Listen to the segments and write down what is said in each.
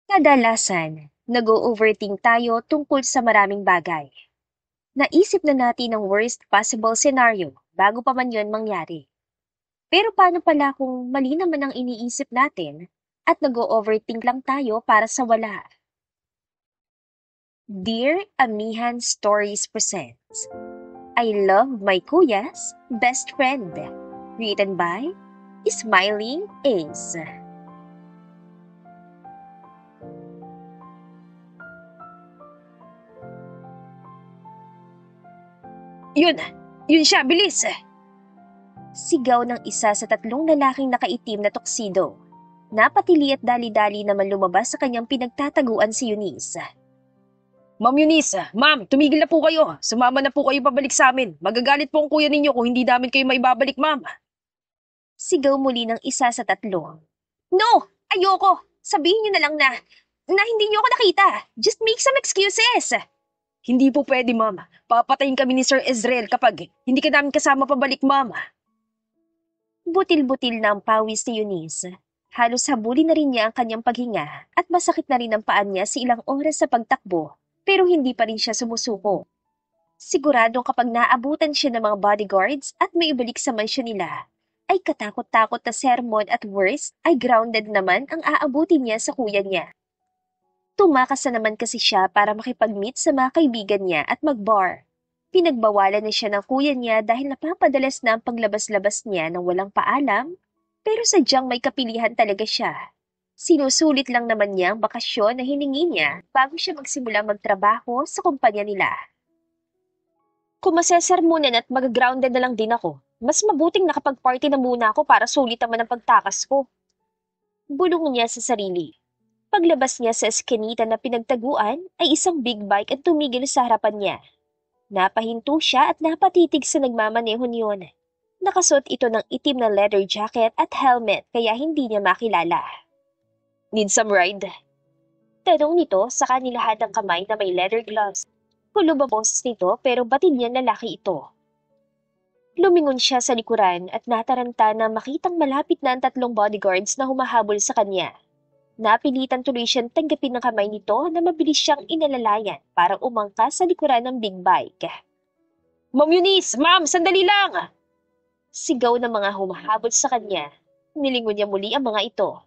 Kadalasan, nag-o-overthink tayo tungkol sa maraming bagay. Naisip na natin ang worst possible scenario bago pa man yon mangyari. Pero paano pala kung mali naman ang iniisip natin at nag-o-overthink lang tayo para sa wala? Dear Amihan Stories presents I Love My Kuya's Best Friend. Written by Smiling Ace. Yun! Yun siya! Bilis! Sigaw ng isa sa tatlong lalaking nakaitim na tuxedo. Napatili at dali-dali naman lumabas sa kanyang pinagtataguan si Eunice. Ma'am Eunice, ma'am, tumigil na po kayo. Sumama na po kayo pabalik sa amin. Magagalit po ang kuya ninyo kung hindi namin kayo maibabalik, ma'am. Sigaw muli ng isa sa tatlo. No! Ayoko! Sabihin niyo na lang na hindi niyo ako nakita. Just make some excuses. Hindi po pwede, ma'am. Papatayin kami ni Sir Ezreal kapag hindi ka namin kasama pabalik, ma'am. Butil-butil na ang pawis ni Eunice. Halos habulin na rin niya ang kanyang paghinga at masakit na rin ang paan niya sa ilang oras sa pagtakbo pero hindi pa rin siya sumusuko. Siguradong kapag naabutan siya ng mga bodyguards at may ibalik sa mansyon nila, ay katakot-takot na sermon at worse ay grounded naman ang aabutin niya sa kuya niya. Tumakas na naman kasi siya para makipag-meet sa mga kaibigan niya at mag-bar. Pinagbawalan na siya ng kuya niya dahil napapadalas na ang paglabas-labas niya ng walang paalam, pero sadyang may kapilihan talaga siya. Sinusulit lang naman niya ang bakasyon na hiningi niya bago siya magsimula magtrabaho sa kumpanya nila. Kung masesermonan at mag-grounded na lang din ako, mas mabuting nakapag-party na muna ako para sulit naman ang pagtakas ko. Bulong niya sa sarili. Paglabas niya sa eskinita na pinagtaguan ay isang big bike at tumigil sa harapan niya. Napahinto siya at napatitig sa nagmamaneho niyon. Nakasuot ito ng itim na leather jacket at helmet kaya hindi niya makilala. Need some ride? Tanong nito sa kanilahad ng kamay na may leather gloves. Kulob ang boses nito pero batid niya lalaki ito. Lumingon siya sa likuran at nataranta na makitang malapit na ang tatlong bodyguards na humahabol sa kanya. Napilitan tuloy siyang tanggapin ng kamay nito na mabilis siyang inalalayan para umangkas sa likuran ng big bike. Ma'am Eunice, ma'am, sandali lang! Sigaw ng mga humahabol sa kanya. Nilingon niya muli ang mga ito.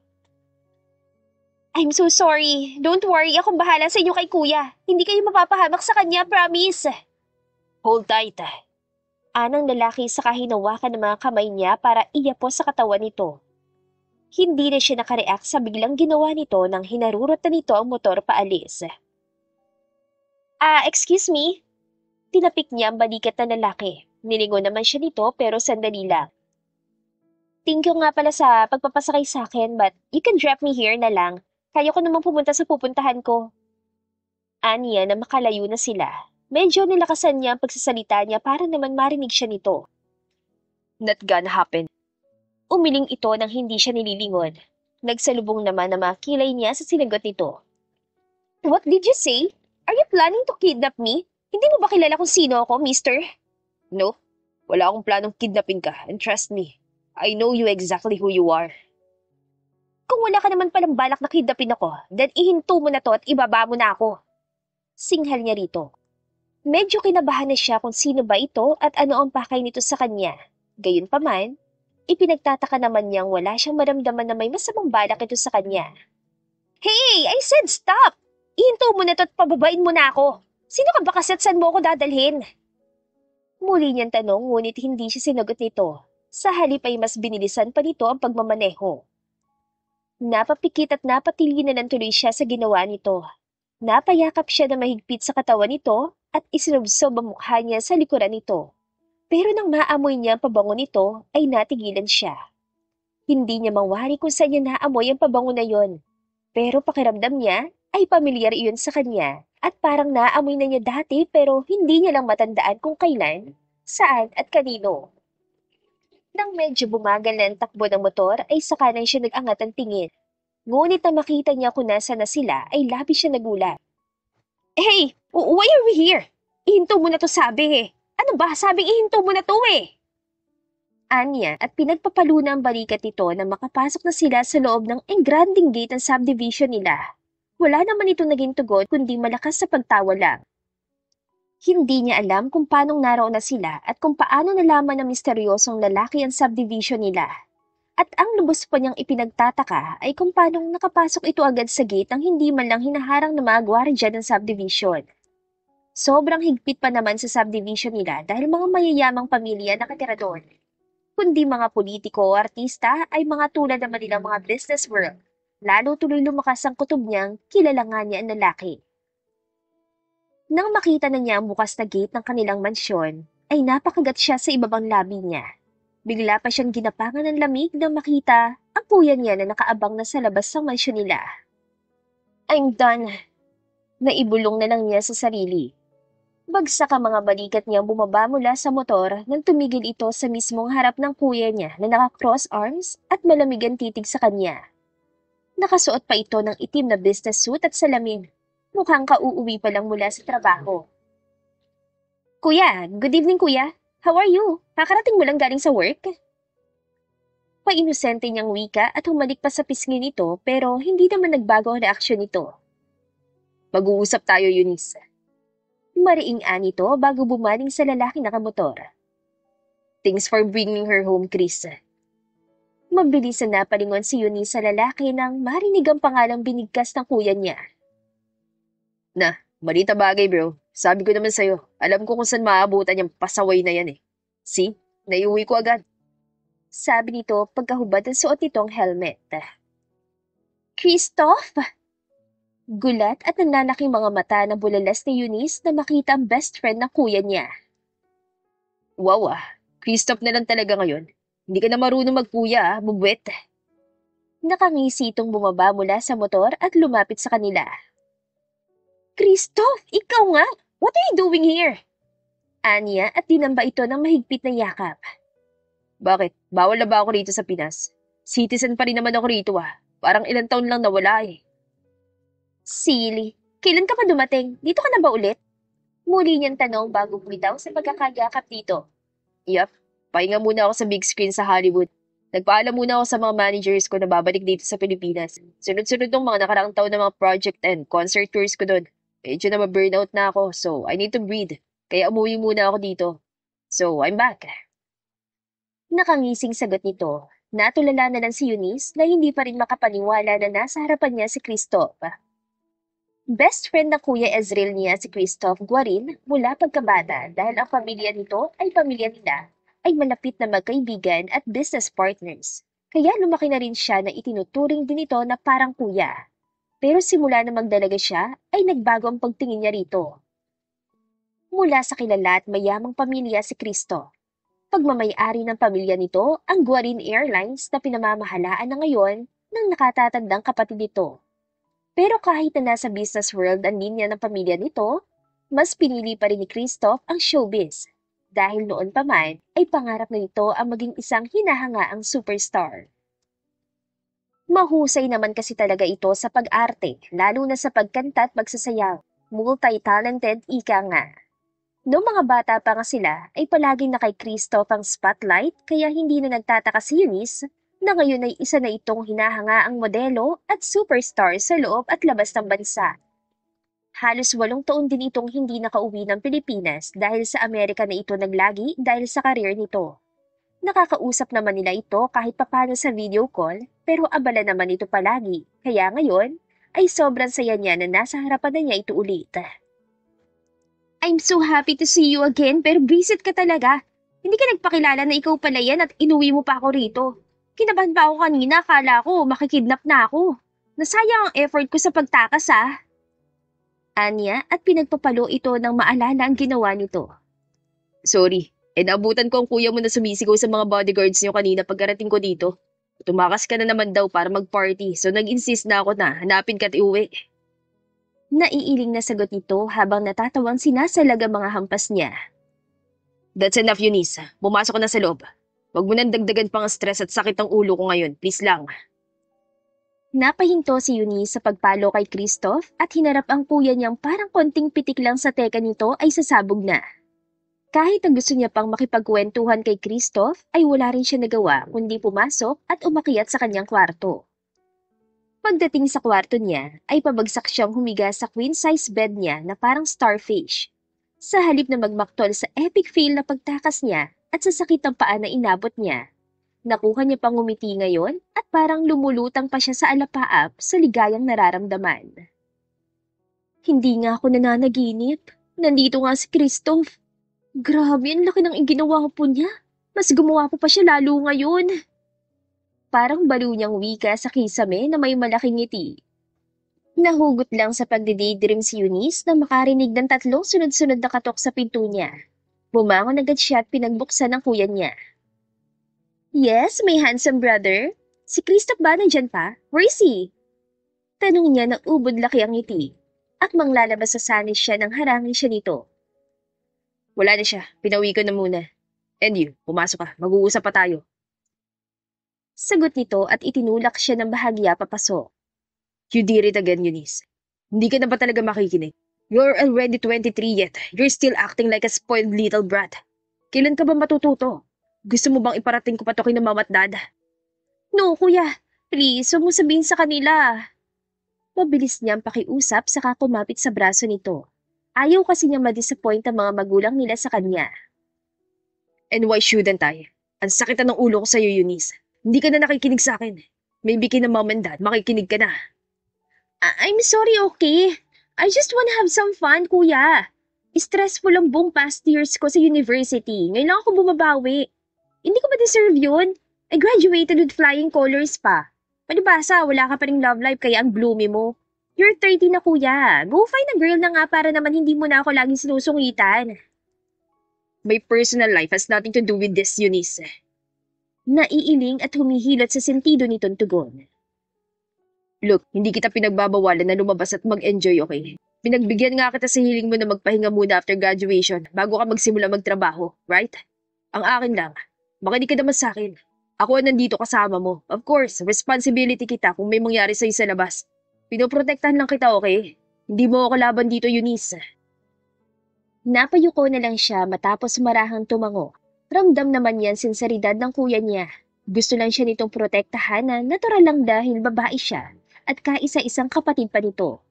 I'm so sorry. Don't worry, akong bahala sa inyo kay kuya. Hindi kayo mapapahamak sa kanya, promise. Hold tight. Anang lalaki sa kahinawakan ng mga kamay niya para iyapos sa katawan nito. Hindi na siya nakareact sa biglang ginawa nito nang hinarurot na nito ang motor paalis. Excuse me? Tinapik niya ang balikat na lalaki. Nilingon naman siya nito pero sandali lang. Thank you nga pala sa pagpapasakay sa akin but you can drop me here na lang. Kaya ko namang pumunta sa pupuntahan ko. Aniya na makalayo na sila. Medyo nilakasan niya ang pagsasalita niya para naman marinig siya nito. Not gonna happen. Umiling ito nang hindi siya nililingon. Nagsalubong naman ang mga kilay niya sa sinagot nito. What did you say? Are you planning to kidnap me? Hindi mo ba kilala kung sino ako, mister? No, wala akong planong kidnapin ka and trust me, I know you exactly who you are. Kung wala ka naman palang balak na kidnapin ako, then ihinto mo na to at ibaba mo na ako. Singhal niya rito. Medyo kinabahan na siya kung sino ba ito at ano ang pakay nito sa kanya. Gayunpaman, ipinagtataka naman niyang wala siyang maramdaman na may masamang balak ito sa kanya. Hey! I said stop! Ihinto mo na to at pababain mo na ako. Sino ka ba kasi at saan mo ako dadalhin? Muli niyang tanong ngunit hindi siya sinagot nito. Sa halip ay mas binilisan pa nito ang pagmamaneho. Napapikit at napatili na lang tuloy siya sa ginawa nito. Napayakap siya na mahigpit sa katawan nito at isinubsob ang mukha niya sa likuran nito. Pero nang maamoy niya ang pabango nito, ay natigilan siya. Hindi niya mawari kung saan niya naamoy ang pabango na yon. Pero pakiramdam niya ay pamilyar iyon sa kanya at parang naamoy na niya dati pero hindi niya lang matandaan kung kailan, saan at kanino. Nang medyo bumagal na ang takbo ng motor ay saka na siya nag-angat ang tingin. Ngunit na makita niya kung nasa na sila ay labis siya nagulat. Hey! Why are we here? Ihinto mo na to sabi eh. Ano ba? Sabing ihinto mo na to eh. Anya at pinagpapaluna ang balikat nito na makapasok na sila sa loob ng engranding gate ng subdivision nila. Wala naman ito naging tugon kundi malakas sa pagtawa lang. Hindi niya alam kung paanong naroon na sila at kung paano nalaman ng misteryosong lalaki ang subdivision nila. At ang lubos pa niyang ipinagtataka ay kung paanong nakapasok ito agad sa gate nang hindi man lang hinaharang ng mga gwardiya ng subdivision. Sobrang higpit pa naman sa subdivision nila dahil mga mayayamang pamilya nakatira doon. Kundi mga politiko o artista ay mga tulad naman nilang mga business world. Lalo tuloy lumakas ang kutob niyang kilala nga niya ang lalaki. Nang makita na niya ang bukas na gate ng kanilang mansyon, ay napakagat siya sa ibabang labi niya. Bigla pa siyang ginapangan ng lamig nang makita ang kuya niya na nakaabang na sa labas ng mansyon nila. I'm done. Naibulong na lang niya sa sarili. Bagsak ang mga balikat niyang bumaba mula sa motor nang tumigil ito sa mismong harap ng kuya niya na naka-cross arms at malamig ang titig sa kanya. Nakasuot pa ito ng itim na business suit at salamin. Mukhang kauuwi pa lang mula sa trabaho. Kuya, good evening kuya. How are you? Kakarating mo lang galing sa work? Painosente niyang wika at humalik pa sa pisngi nito pero hindi naman nagbago ang reaksyon nito. Mag-uusap tayo, Eunice. Mariing nito bago bumaling sa lalaki nakamotor. Thanks for bringing her home, Chris. Mabilis na napalingon si Eunice sa lalaki nang marinig ang pangalang binigkas ng kuya niya. Malita bagay bro. Sabi ko naman sa'yo, alam ko kung saan maabutan yung pasaway na yan eh. See? Naiuwi ko agad. Sabi nito pagkahubad ang suot nitong helmet. Christoph? Gulat at nananaking mga mata na bulalas ni Eunice na makita ang best friend ng kuya niya. Wow Christoph na lang talaga ngayon. Hindi ka na marunong magkuya bubwet. Nakangisi itong bumaba mula sa motor at lumapit sa kanila. Christoph, ikaw nga! What are you doing here? Anya at dinamba ito ng mahigpit na yakap. Bakit? Bawal na ba ako rito sa Pinas? Citizen pa rin naman ako rito Parang ilang taon lang nawala eh. Silly. Kailan ka pa dumating? Dito ka na ba ulit? Muli niyang tanong bago bumitaw sa pagkakayakap dito. Yup. Pahinga muna ako sa big screen sa Hollywood. Nagpaalam muna ako sa mga managers ko na babalik dito sa Pilipinas. Sunod-sunod ng mga nakaraang taon na mga project and concert tours ko doon. Medyo na ma-burnout na ako, so I need to breathe. Kaya umuwi muna ako dito. So, I'm back. Nakangising sagot nito. Natulala na lang si Eunice na hindi pa rin makapaniwala na nasa harapan niya si Christoph. Best friend ng Kuya Ezreal niya si Christoph Guarin mula pagkabata dahil ang pamilya nito ay pamilya nila ay malapit na magkaibigan at business partners. Kaya lumaki na rin siya na itinuturing din ito na parang kuya. Pero simula na magdalaga siya, ay nagbago ang pagtingin niya rito. Mula sa kilala at mayamang pamilya si Cristo. Pagmamay-ari ng pamilya nito ang Guarin Airlines na pinamamahalaan na ngayon ng nakatatandang kapatid nito. Pero kahit na nasa business world ang linya ng pamilya nito, mas pinili pa rin ni Christoph ang showbiz. Dahil noon pa man ay pangarap na nito ang maging isang hinahangaang superstar. Mahusay naman kasi talaga ito sa pag-arte, lalo na sa pagkanta at magsasayaw. Multi-talented ika nga. Noong mga bata pa nga sila, ay palaging na kay Christoph ang spotlight kaya hindi na nagtataka si Eunice na ngayon ay isa na itong hinahangaang modelo at superstar sa loob at labas ng bansa. Halos 8 taon din itong hindi nakauwi ng Pilipinas dahil sa Amerika na ito naglagi dahil sa karir nito. Nakakausap naman nila ito kahit papano sa video call pero abala naman ito palagi kaya ngayon ay sobrang saya niya na nasa harapan na niya ito ulit. I'm so happy to see you again pero visit ka talaga. Hindi ka nagpakilala na ikaw pala yan at inuwi mo pa ako rito. Kinabahan pa ako kanina, akala ko makikidnap na ako. Nasayang ang effort ko sa pagtakas Anya at pinagpapalo ito ng maalala ang ginawa nito. Sorry, naabutan ko ang kuya mo na sumisigaw sa mga bodyguards niyo kanina pagkarating ko dito. Tumakas ka na naman daw para mag-party so nag-insist na ako na hanapin ka at iuwi. Naiiling na sagot nito habang natatawang sinasalaga mga hampas niya. That's enough, Eunice. Pumasok ka na sa loob. Huwag mo nang dagdagan pang stress at sakit ng ulo ko ngayon. Please lang. Napahinto si Eunice sa pagpalo kay Christoph at hinarap ang kuya niyang parang konting pitik lang sa teka nito ay sasabog na. Kahit ang gusto niya pang makipagkwentuhan kay Christoph ay wala rin siya nagawa kundi pumasok at umakyat sa kanyang kwarto. Pagdating sa kwarto niya, ay pabagsak siyang humiga sa queen-size bed niya na parang starfish. Sa halip na magmaktol sa epic fail na pagtakas niya at sa sakit ng paa na inabot niya, nakuha niya pang ngumiti ngayon at parang lumulutang pa siya sa alapaap sa ligayang nararamdaman. Hindi nga ako nananaginip. Nandito nga si Christoph. Grabe, ang laki ng iginawa po niya. Mas gumawa pa siya lalo ngayon. Parang baliw niyang wika sa kisame na may malaking ngiti. Nahugot lang sa pagdidaydream si Eunice na makarinig ng 3 sunod-sunod na katok sa pinto niya. Bumangon agad siya at pinagbuksan ng kuya niya. Yes, my handsome brother. Si Christoph ba nandyan pa? Where is he? Tanong niya na ubod laki ang ngiti. At manglalabas sa sanis siya nang harangin siya nito. Wala na siya. Pinauwi ko na muna. And you, pumasok ka. Mag-uusap pa tayo. Sagot nito at itinulak siya ng bahagya papasok. You did it again, Eunice. Hindi ka na ba talaga makikinig? You're already 23 yet. You're still acting like a spoiled little brat. Kailan ka ba matututo? Gusto mo bang iparating ko pa to kina mama at dad? No, kuya. Please, huwag mo sabihin sa kanila. Mabilis niyang pakiusap saka kumapit sa braso nito. Ayaw kasi niya ma-disappoint ang mga magulang nila sa kanya. And why shouldn't I? Ang sakit na ng ulo ko sa'yo, Eunice. Hindi ka na nakikinig sa akin. Maybe kina mom and dad, makikinig ka na. I'm sorry, okay? I just wanna have some fun, kuya. Stressful ang buong past years ko sa university. Ngayon lang ako bumabawi. Hindi ko ba deserve yun? I graduated with flying colors pa. Palibasa, wala ka pa ring love life kaya ang gloomy mo. You're 30 na kuya. Go find a girl na nga para naman hindi mo na ako laging sinusungitan. My personal life has nothing to do with this, Eunice. Naiiling at humihilot sa sentido nitong tugon. Look, hindi kita pinagbabawalan na lumabas at mag-enjoy, okay? Pinagbigyan nga kita sa hiling mo na magpahinga muna after graduation bago ka magsimula magtrabaho, right? Ang akin lang, makinig ka naman sa akin. Ako ang nandito kasama mo. Of course, responsibility kita kung may mangyari sa'yo sa labas. Pinoprotektahan lang kita, okay? Hindi mo ako kalaban dito, Eunice. Napayuko na lang siya matapos marahang tumango. Ramdam naman yan sinseridad ng kuya niya. Gusto lang siya nitong protektahan na natural lang dahil babae siya at kaisa-isang kapatid pa nito.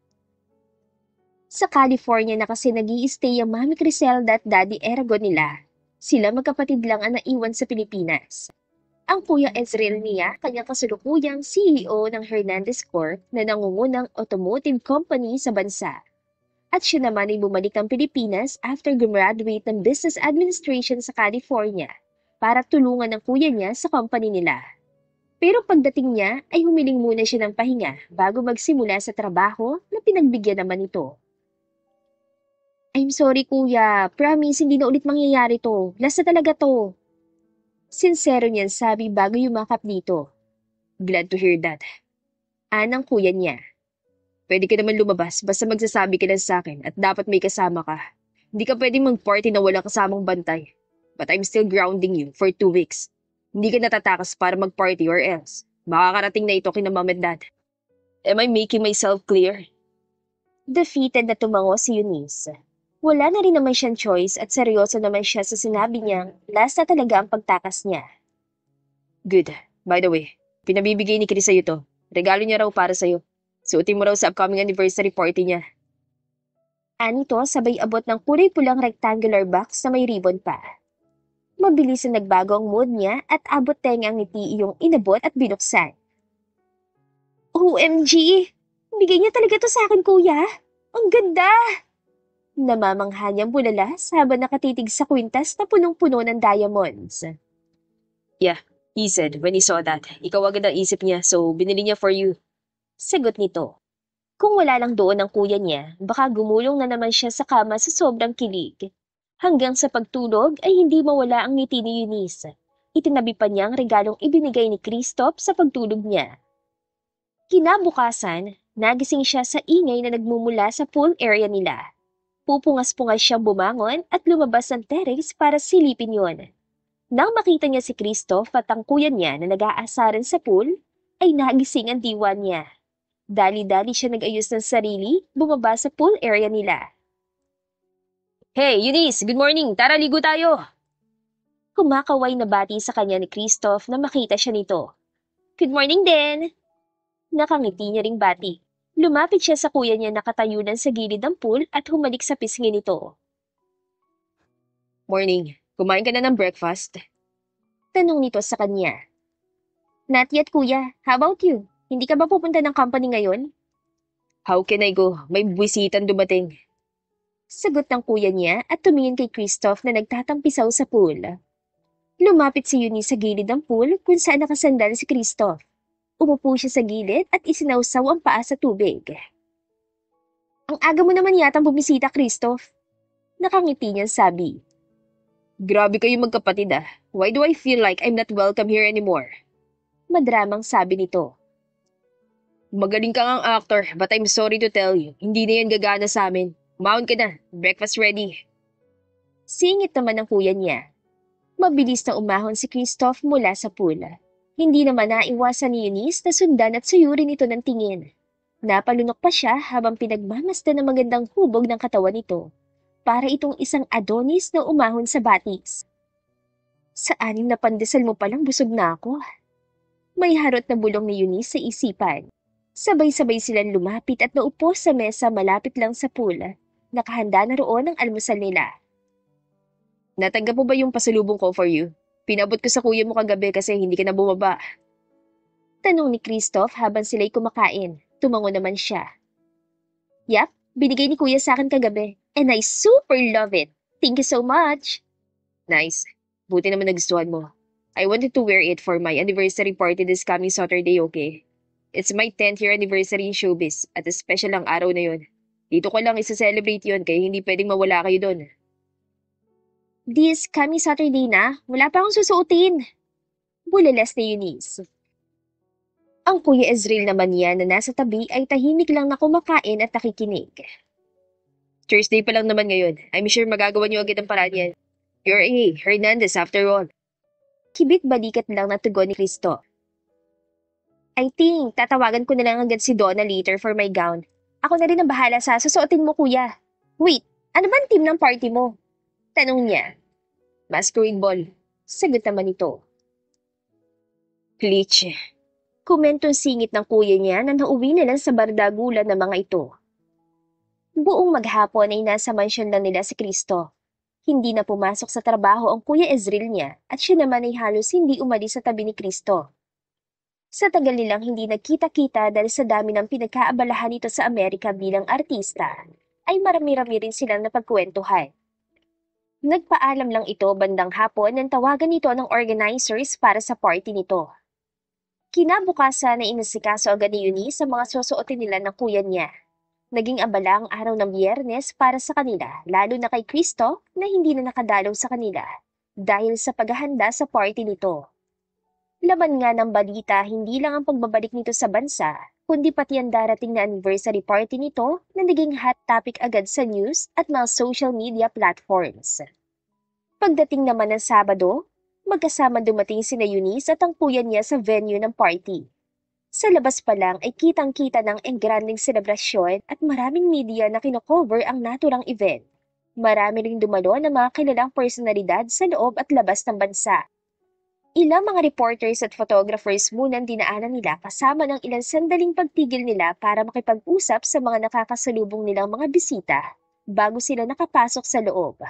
Sa California na kasi nag-i-stay ang Mami Criselda at Daddy Eragon nila. Sila magkapatid lang ang naiwan sa Pilipinas. Ang Kuya Ezreal niya, kanyang kasalukuyang CEO ng Hernandez Corp na nangungunang automotive company sa bansa. At siya naman ay bumalik ng Pilipinas after gumraduate ng Business Administration sa California para tulungan ng kuya niya sa company nila. Pero pagdating niya ay humiling muna siya ng pahinga bago magsimula sa trabaho na pinagbigyan naman ito. I'm sorry kuya, promise hindi na ulit mangyayari to. Last na talaga to. Sinsero niyan sabi bago yumakap dito. Glad to hear that. Anang kuya niya. Pwede ka naman lumabas basta magsasabi ka lang sa akin at dapat may kasama ka. Hindi ka pwedeng mag-party na walang kasamang bantay. But I'm still grounding you for 2 weeks. Hindi ka natatakas para mag-party or else. Makakarating na ito kina mom and dad. Am I making myself clear? Defeated na tumango si Eunice. Wala na rin naman siyang choice at seryoso naman siya sa sinabi niyang last na talaga ang pagtakas niya. Good. By the way, pinabibigay ni Chris sa'yo to. Regalo niya raw para sa'yo. Suotin mo raw sa upcoming anniversary party niya. Anito sabay abot ng kulay pulang rectangular box na may ribbon pa. Mabilis na nagbago ang mood niya at abot tengang ngiti iyong inabot at binuksan. OMG! Bigay niya talaga to sa akin, kuya. Ang ganda! Namamangha niyang bulalas habang nakatitig sa kwintas na punong-puno ng diamonds. Yeah, he said when he saw that. Ikaw agad ang isip niya, so binili niya for you. Sagot nito. Kung wala lang doon ang kuya niya, baka gumulong na naman siya sa kama sa sobrang kilig. Hanggang sa pagtulog ay hindi mawala ang ngiti ni Eunice. Itinabi pa niya ang regalong ibinigay ni Christoph sa pagtulog niya. Kinabukasan, nagising siya sa ingay na nagmumula sa pool area nila. Pupungas-pungas siyang bumangon at lumabas ng terrace para silipin yon. Nang makita niya si Christoph at ang kuya niya na nag-aasaran sa pool, ay nagising ang diwa niya. Dali-dali siya nag-ayos ng sarili, bumaba sa pool area nila. Hey, Eunice! Good morning! Tara, ligo tayo! Kumakaway na bati sa kanya ni Christoph na makita siya nito. Good morning din! Nakangiti niya ring bati. Lumapit siya sa kuya niya nakatayunan sa gilid ng pool at humalik sa pisngi nito. Morning. Kumain ka na ng breakfast? Tanong nito sa kanya. Not yet, kuya. How about you? Hindi ka ba pupunta ng company ngayon? How can I go? May buwisitan dumating. Sagot ng kuya niya at tumingin kay Christoph na nagtatampisaw sa pool. Lumapit si Eunice sa gilid ng pool kung saan nakasandal si Christoph. Umupo siya sa gilid at isinawsaw ang paa sa tubig. Ang aga mo naman yatang bumisita, Christoph. Nakangiti niyang sabi. Grabe kayo magkapatid ah. Why do I feel like I'm not welcome here anymore? Madramang sabi nito. Magaling ka ngang actor, but I'm sorry to tell you, hindi na yan gagana sa amin. Umahon ka na. Breakfast ready. Singit naman ng kuya niya. Mabilis na umahon si Christoph mula sa pool. Hindi naman naiwasan ni Eunice na sundan at suyurin ito ng tingin. Napalunok pa siya habang pinagmamasdan ng magandang hubog ng katawan nito. Para itong isang Adonis na umahon sa batis. Sa 6 na pandesal mo palang busog na ako. May harot na bulong ni Eunice sa isipan. Sabay-sabay silang lumapit at naupo sa mesa malapit lang sa pool. Nakahanda na roon ang almusal nila. Natanggap mo ba yung pasalubong ko for you? Pinabot ko sa kuya mo kagabi kasi hindi ka na bumaba. Tanong ni Christoph habang sila'y kumakain. Tumango naman siya. Yap, binigay ni kuya sa akin kagabi. And I super love it. Thank you so much. Nice. Buti naman nagustuhan mo. I wanted to wear it for my anniversary party this coming Saturday, okay? It's my 10th year anniversary in showbiz at special ang araw na yun. Dito ko lang isa-celebrate yun kaya hindi pwedeng mawala kayo doon. This coming Saturday na, wala pa akong susuotin. Bulalas ni Eunice. Ang Kuya Ezreal naman niya na nasa tabi ay tahimik lang na kumakain at nakikinig. Thursday pa lang naman ngayon. I'm sure magagawa niyo agad ang paraan yan. You're A. Hernandez after all. Kibit balikat lang na tugon ni Cristo. I think, tatawagan ko na lang agad si Donna later for my gown. Ako na rin ang bahala sa susuotin mo, kuya. Wait, ano ba ang team ng party mo? Tanong niya. Masquerade ball. Sagot naman ito. Glitch. Kumentong singit ng kuya niya na nauwi na lang sa bardagulan ng mga ito. Buong maghapon ay nasa mansyon lang nila si Cristo. Hindi na pumasok sa trabaho ang Kuya Ezreal niya at siya naman ay halos hindi umalis sa tabi ni Cristo. Sa tagal nilang hindi nagkita-kita dahil sa dami ng pinagkaabalahan nito sa Amerika bilang artista, ay marami-rami rin silang napagkwentuhan. Nagpaalam lang ito bandang hapon nang tawagan nito ng organizers para sa party nito. Kinabukasan na inasikaso agad ni Eunice sa mga susuotin nila ng kuya niya. Naging abala ang araw ng Biyernes para sa kanila, lalo na kay Cristo na hindi na nakadalaw sa kanila dahil sa paghahanda sa party nito. Laman nga ng balita, hindi lang ang pagbabalik nito sa bansa, kundi pati ang darating na anniversary party nito na naging hot topic agad sa news at mga social media platforms. Pagdating naman ng Sabado, magkasama dumating sina Eunice at ang kuya niya sa venue ng party. Sa labas pa lang ay kitang-kita ng engranding selebrasyon at maraming media na kinocover ang naturang event. Marami ring dumalo ng mga kilalang personalidad sa loob at labas ng bansa. Ilang mga reporters at photographers muna ang dinaanan nila kasama ng ilang sandaling pagtigil nila para makipag-usap sa mga nakakasalubong nilang mga bisita bago sila nakapasok sa loob.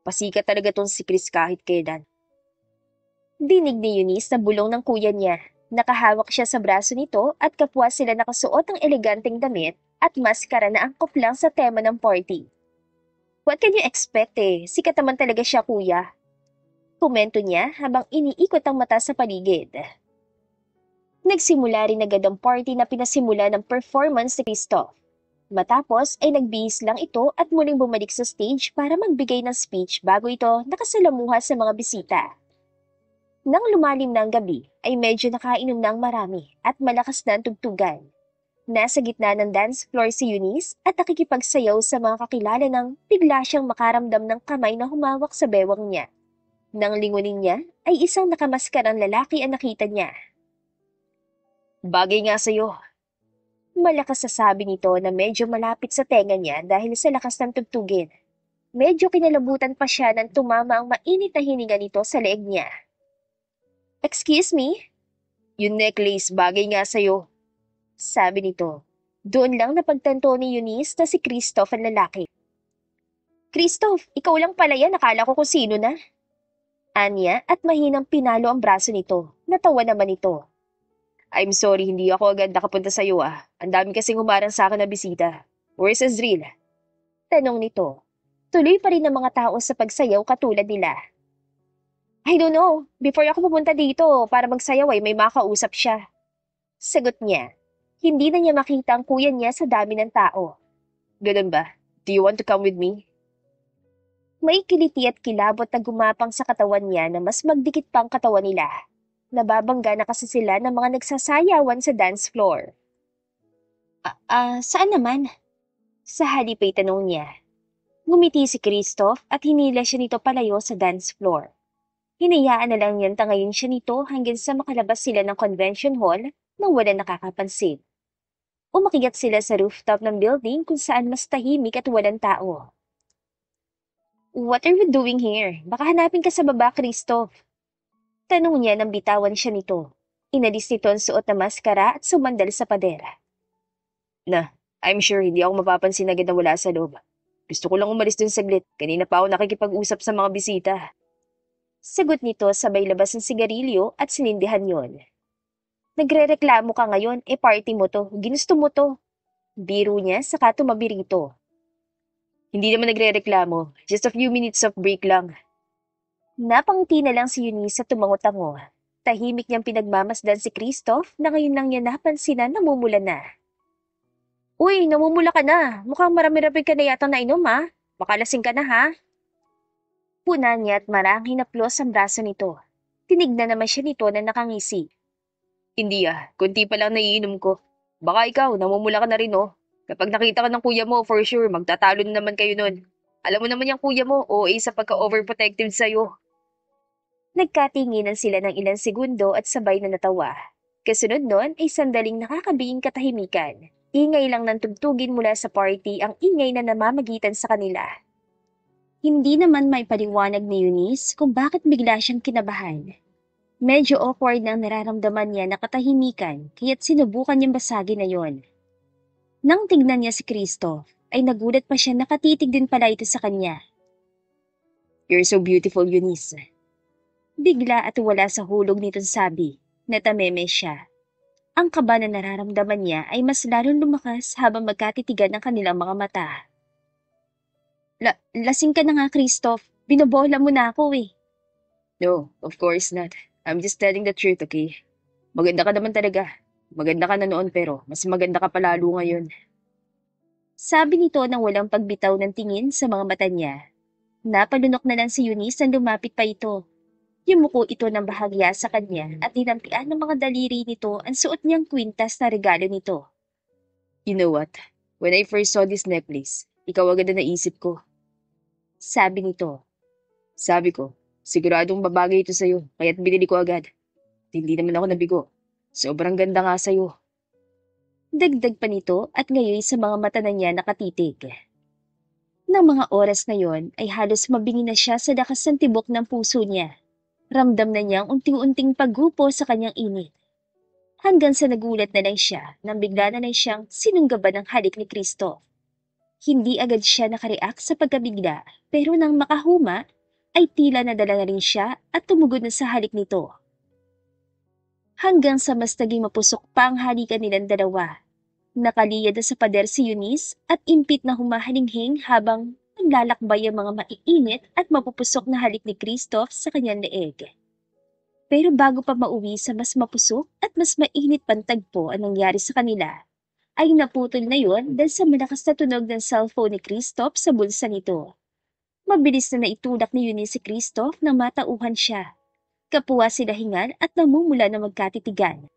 Pasikat talaga tong si Chris kahit kailan. Dinig ni Eunice na bulong ng kuya niya. Nakahawak siya sa braso nito at kapwa sila nakasuot ng eleganteng damit at maskara na angkop lang sa tema ng party. What can you expect eh? Sikat naman talaga siya, kuya. Komento niya habang iniikot ang mata sa paligid. Nagsimula rin agad ang party na pinasimula ng performance ni Christoph. Matapos ay nagbihis lang ito at muling bumalik sa stage para magbigay ng speech bago ito nakasalamuha sa mga bisita. Nang lumalim na ang gabi, ay medyo nakainom na ang marami at malakas na ang tugtugan. Nasa gitna ng dance floor si Eunice at nakikipagsayaw sa mga kakilala nang bigla siyang makaramdam ng kamay na humawak sa bewang niya. Nang lingunin niya, ay isang nakamaskarang lalaki ang nakita niya. Bagay nga sa'yo. Malakas sa sabi nito na medyo malapit sa tenga niya dahil sa lakas ng tugtugin. Medyo kinalabutan pa siya nang tumama ang mainit na hininga nito sa leeg niya. Excuse me? Yung necklace, bagay nga sa'yo. Sabi nito. Doon lang napagtanto ni Eunice na si Christoph ang lalaki. Christoph, ikaw lang pala yan, akala ko kung sino na. Anya at mahinang pinalo ang braso nito. Natawa naman ito. I'm sorry, hindi ako agad nakapunta sa'yo ah. Ang dami kasing humarang sa akin na bisita. Where's Azril? Tanong nito. Tuloy pa rin ang mga tao sa pagsayaw katulad nila. I don't know. Before ako pumunta dito para magsayaw ay may makausap siya. Sagot niya. Hindi na niya makita ang kuya niya sa dami ng tao. Ganun ba? Do you want to come with me? May kiliti at kilabot na gumapang sa katawan niya na mas magdikit pa ang katawan nila. Nababangga na kasi sila ng mga nagsasayawan sa dance floor. Saan naman? Sa halip ay tanong niya. Ngumiti si Christoph at hinila siya nito palayo sa dance floor. Hinayaan na lang niyang tangayin siya nito hanggang sa makalabas sila ng convention hall nang wala nakakapansin. Umakyat sila sa rooftop ng building kung saan mas tahimik at walang tao. What are we doing here? Baka hanapin ka sa baba, Christoph. Tanong niya nang bitawan siya nito. Inalis nito ang suot na maskara at sumandal sa pader. I'm sure hindi ako mapapansin agad na wala sa loob. Gusto ko lang umalis dun saglit. Kanina pa ako nakikipag-usap sa mga bisita. Sagot nito sabay labas ng sigarilyo at sinindihan yon. Nagrereklamo ka ngayon, party mo to. Ginusto mo to. Biro niya saka tumabi rito. Hindi naman nagre-reklamo. Just a few minutes of break lang. Napangiti na lang si Eunice at tumango-tango. Tahimik niyang pinagmamasdan si Christoph na ngayon lang niya napansin na namumula na. Uy, namumula ka na. Mukhang marami-rami ka na yata nainom ha. Baka lasing ka na ha. Puna niya at marang hinaplos ang braso nito. Tinignan naman siya nito na nakangisi. Hindi kunti pa lang naiinom ko. Baka ikaw, namumula ka na rin oh. Kapag nakita ka ng kuya mo, for sure, magtatalo na naman kayo nun. Alam mo naman yung kuya mo, OA sa pagka-overprotective sa'yo. Nagkatinginan sila ng ilang segundo at sabay na natawa. Kasunod nun ay sandaling nakakabiing katahimikan. Ingay lang ng tugtugin mula sa party ang ingay na namamagitan sa kanila. Hindi naman may paliwanag ni Eunice kung bakit bigla siyang kinabahan. Medyo awkward na ang nararamdaman niya na katahimikan kaya't sinubukan niyang basagin na yon. Nang tignan niya si Christoph, ay nagulat pa siya nakatitig din pala ito sa kanya. You're so beautiful, Eunice. Bigla at wala sa hulog nitong sabi, natameme siya. Ang kaba na nararamdaman niya ay mas lalong lumakas habang magkatitigan ng kanilang mga mata. Lasing ka na nga, Christoph. Binobola mo na ako eh. No, of course not. I'm just telling the truth, okay? Maganda ka naman talaga. Maganda ka na noon pero mas maganda ka palalo ngayon. Sabi nito nang walang pagbitaw ng tingin sa mga mata niya. Napalunok na lang si Eunice nang lumapit pa ito. Yumuko ito ng bahagya sa kanya at dinampian ng mga daliri nito ang suot niyang kwintas na regalo nito. You know what? When I first saw this necklace, ikaw agad na naisip ko. Sabi nito. Sabi ko, siguradong babagay ito sa'yo, kaya't binili ko agad. Hindi naman ako nabigo. Sobrang ganda nga sa'yo. Dagdag pa nito at ngayon sa mga mata na niya nakatitig. Nang mga oras na yon ay halos mabingi na siya sa lakas ng tibok ng puso niya. Ramdam na niya ang unting-unting paggupo sa kanyang init. Hanggang sa nagulat na lang siya nang bigla na lang siyang sinunggaban ng halik ni Christoph. Hindi agad siya nakareact sa pagkabigla pero nang makahuma ay tila nadala na rin siya at tumugod na sa halik nito. Hanggang sa mas naging mapusok pa ang halikan nilang dalawa. Nakaliyad na sa pader si Eunice at impit na humahalinghing habang naglalakbay ang mga maiinit at mapupusok na halik ni Christoph sa kanyang leeg. Pero bago pa mauwi sa mas mapusok at mas mainit pang tagpo ang nangyari sa kanila, ay naputol na yon dahil sa malakas na tunog ng cellphone ni Christoph sa bulsa nito. Mabilis na naitulak ni Eunice si Christoph na matauhan siya. Kapwa sila hingal at namumula na magkatitigan.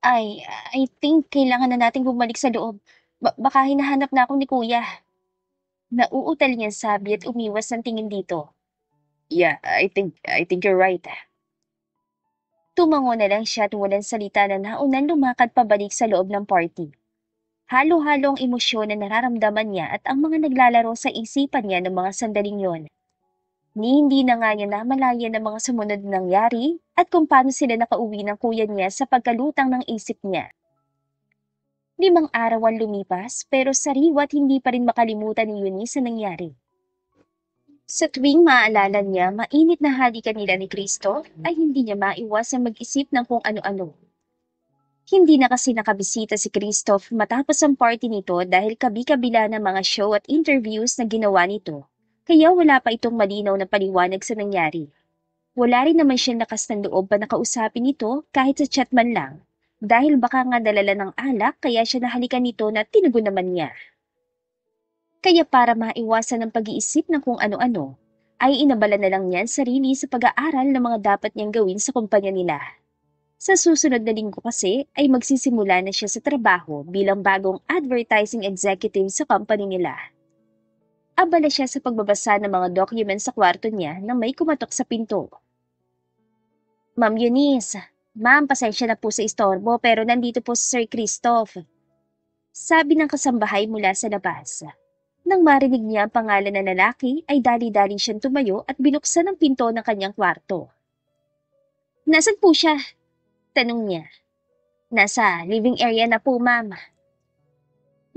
I think kailangan na nating bumalik sa loob. Baka hinahanap na ako ni Kuya. Nauutal niyang sabi at umiwas ng tingin dito. Yeah, I think you're right. Tumango na lang siya at walang salita na naunan lumakad pabalik sa loob ng party. Halo-halo ang emosyon na nararamdaman niya at ang mga naglalaro sa isipan niya ng mga sandaling yon. Ni hindi na nga niya namalayan ang mga sumunod na nangyari at kung paano sila nakauwi ng kuya niya sa pagkalutang ng isip niya. 5 araw ang lumipas pero sariwa't hindi pa rin makalimutan ni Eunice ang nangyari. Sa tuwing maaalala niya mainit na halikan nila ni Kristo ay hindi niya maiwasang mag-isip ng kung ano-ano. Hindi na kasi nakabisita si Christoph matapos ang party nito dahil kabi-kabila ng mga show at interviews na ginawa nito. Kaya wala pa itong malinaw na paliwanag sa nangyari. Wala rin naman siya lakas ng loob pa nakausapin ito kahit sa chat man lang. Dahil baka nga dalala ng alak kaya siya nahalikan nito na tinugon naman niya. Kaya para maiwasan ang pag-iisip ng kung ano-ano, ay inabala na lang niya ang sarili sa pag-aaral ng mga dapat niyang gawin sa kumpanya nila. Sa susunod na linggo kasi ay magsisimula na siya sa trabaho bilang bagong advertising executive sa company nila. Abala siya sa pagbabasa ng mga documents sa kwarto niya na may kumatok sa pinto. Ma'am Eunice, ma'am, pasensya na po sa istorbo pero nandito po si Sir Christoph. Sabi ng kasambahay mula sa labas. Nang marinig niya ang pangalan ng lalaki ay dali-dali siyang tumayo at binuksan ang pinto ng kanyang kwarto. Nasaan po siya? Tanong niya. Nasa living area na po, ma'am.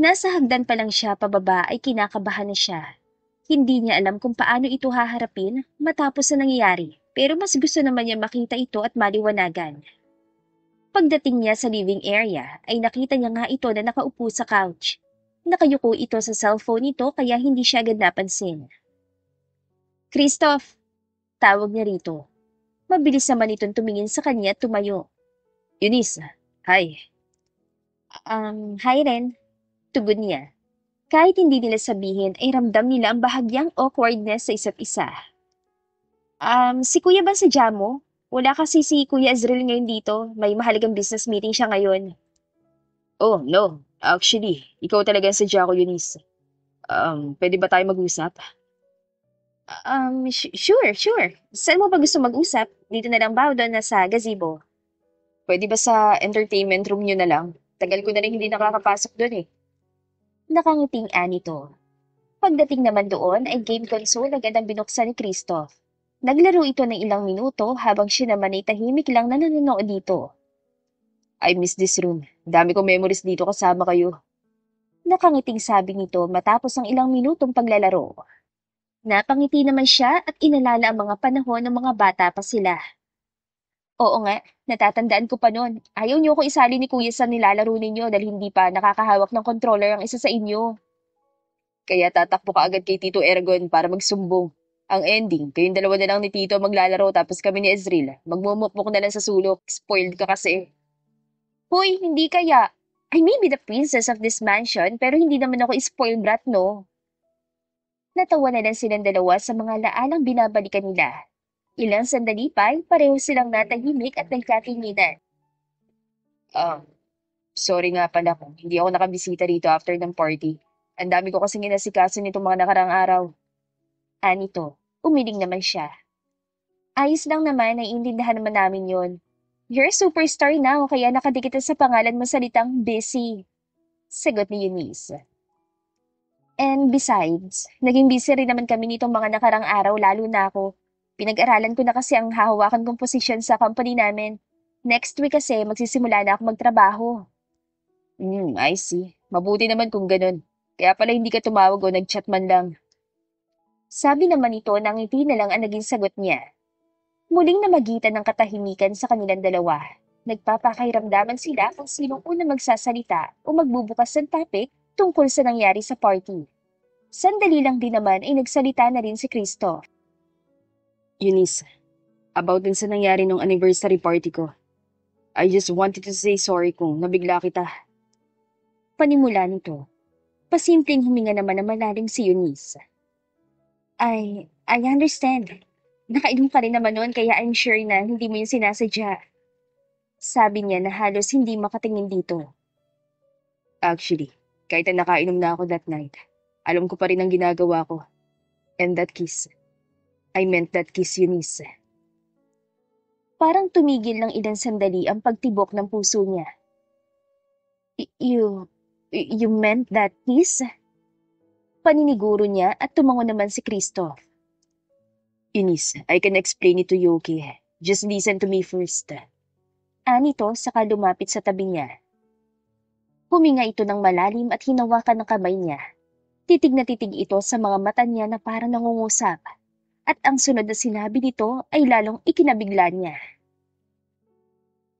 Nasa hagdan pa lang siya pababa ay kinakabahan na siya. Hindi niya alam kung paano ito haharapin matapos na nangyayari pero mas gusto naman niya makita ito at maliwanagan. Pagdating niya sa living area ay nakita niya nga ito na nakaupo sa couch. Nakayuko ito sa cellphone nito kaya hindi siya agad napansin. Christoph, tawag niya rito. Mabilis naman itong tumingin sa kanya at tumayo. Eunice, hi. Hi Ren, tugon niya. Kahit hindi nila sabihin ay ramdam nila ang bahagyang awkwardness sa isa't isa. Si Kuya ba sa mo? Wala kasi si Kuya Azrael ngayon dito. May mahalagang business meeting siya ngayon. Oh, no. Actually, ikaw talaga ang sadya ko, Eunice. Pwede ba tayo mag-usap? Sure. Saan mo ba gusto mag-usap? Dito na lang ba o doon na sa gazebo? Pwede ba sa entertainment room nyo na lang? Tagal ko na rin hindi nakakapasok doon eh. Nakangiting nito. Pagdating naman doon ay game console agad ang binuksan ni Christoph. Naglaro ito ng ilang minuto habang siya naman ay tahimik lang na nanonood dito. I miss this room. Dami ko memories dito kasama kayo. Nakangiting sabi nito matapos ang ilang minutong paglalaro. Napangiti naman siya at inalala ang mga panahon ng mga bata pa sila. Oo nga, natatandaan ko pa noon. Ayaw niyo ko isali ni Kuya sa nilalaro ninyo dahil hindi pa nakakahawak ng controller ang isa sa inyo. Kaya tatakbo ka agad kay Tito Eragon para magsumbong. Ang ending, kayong dalawa na lang ni Tito maglalaro tapos kami ni Ezreal. Magmumukmuk na lang sa sulok. Spoiled ka kasi. Hoy, hindi kaya. I may be the princess of this mansion pero hindi naman ako spoiled brat, no? Natawa na lang silang dalawa sa mga laalang binabalikan nila. Ilang sandali pa ay pareho silang natahimik at nagkatinginan. Ah, sorry nga pala kung hindi ako nakabisita rito after ng party. Ang dami ko kasing inasikaso nitong mga nakarang araw. Anito, umiling naman siya. Ayos lang naman, naiintindihan naman namin yon. You're a superstar now kaya nakadikit sa pangalan mo salitang busy. Sagot ni Eunice. And besides, naging busy rin naman kami nitong mga nakarang araw lalo na ako. Pinag-aralan ko na kasi ang hahawakan kong posisyon sa company namin. Next week kasi magsisimula na ako magtrabaho. I see. Mabuti naman kung ganun. Kaya pala hindi ka tumawag o nag-chat man lang. Sabi naman ito na ngiti na lang ang naging sagot niya. Muling namagitan ng katahimikan sa kanilang dalawa. Nagpapakairamdaman sila kung sinong unang magsasalita o magbubukas ng topic tungkol sa nangyari sa party. Sandali lang din naman ay nagsalita na rin si Kristo. Eunice, about din sa nangyari nung anniversary party ko. I just wanted to say sorry kung nabigla kita. Panimula nito. Pasimpleng huminga naman na malalim si Eunice. I understand. Nakainom ka rin naman noon kaya I'm sure na hindi mo yung sinasadya. Sabi niya na halos hindi makatingin dito. Actually, kahit na nakainom na ako that night, alam ko pa rin ang ginagawa ko. And that kiss. I meant that kiss, Eunice. Parang tumigil ng ilang sandali ang pagtibok ng puso niya. You meant that kiss? Paniniguro niya at tumango naman si Kristo. Eunice, I can explain it to you, okay? Just listen to me first. Anito saka lumapit sa tabi niya. Huminga ito ng malalim at hinawakan ng kamay niya. Titig na titig ito sa mga mata niya na parang nangungusap. At ang sunod na sinabi nito ay lalong ikinabigla niya.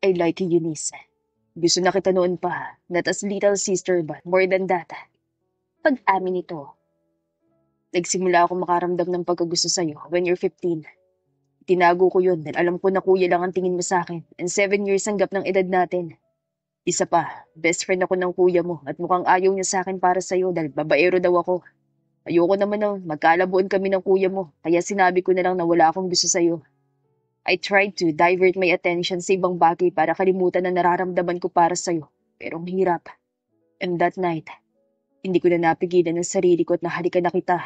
I like you, Eunice. Gusto na kita noon pa. Not as little sister, but more than that. Pag-amin nito. Nagsimula ako makaramdam ng pagkagusto sa'yo when you're 15. Tinago ko yun dahil alam ko na kuya lang ang tingin mo sa akin and 7 years ang gap ng edad natin. Isa pa, best friend ako ng kuya mo at mukhang ayaw niya sa akin para sa'yo dahil babaero daw ako. Ayoko naman na magkalabuan kami ng kuya mo kaya sinabi ko na lang na wala akong gusto sa'yo. I tried to divert my attention sa ibang bagay para kalimutan ang nararamdaman ko para sa'yo pero ang hirap. And that night, hindi ko na napigilan ang sarili ko at nahalikan na kita.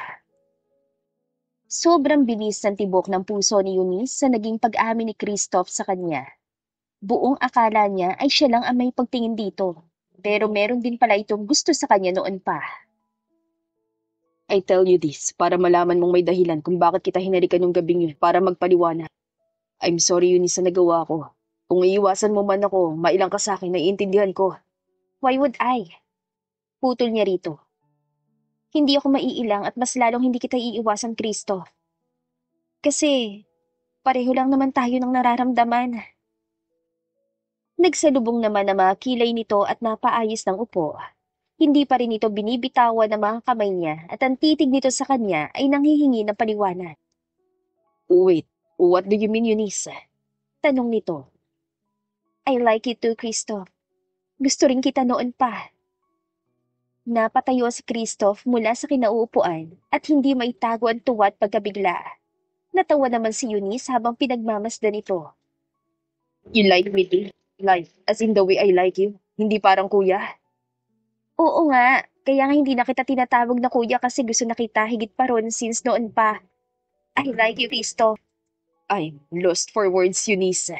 Sobrang bilis ng tibok ng puso ni Eunice sa naging pag-amin ni Christoph sa kanya. Buong akala niya ay siya lang ang may pagtingin dito. Pero meron din pala itong gusto sa kanya noon pa. I tell you this para malaman mong may dahilan kung bakit kita hinalikan yung gabing yun para magpaliwanag. I'm sorry yun sa nagawa ko. Kung iiwasan mo man ako, mailang ka sa akin, naiintindihan ko. Why would I? Putol niya rito. Hindi ako maiilang at mas lalong hindi kita iiwasan, Christoph. Kasi pareho lang naman tayo ng nararamdaman. Nagsalubong naman ang mga kilay nito at napaayos ng upo. Hindi pa rin ito binibitawan ng mga kamay niya at ang titig nito sa kanya ay nanghihingi ng paliwanag. Wait, what do you mean, Eunice? Tanong nito. I like you too, Christoph. Gusto rin kita noon pa. Napatayo si Christoph mula sa kinauupuan at hindi maitago ang tuwa at pagkabigla. Natawa naman si Eunice habang pinagmamasdan ito. You like me too? Like, as in the way I like you? Hindi parang kuya? Oo nga, kaya nga hindi na kita tinatawag na kuya kasi gusto na kita higit pa ron since noon pa. I like you, Christoph. I'm lost for words, Eunice.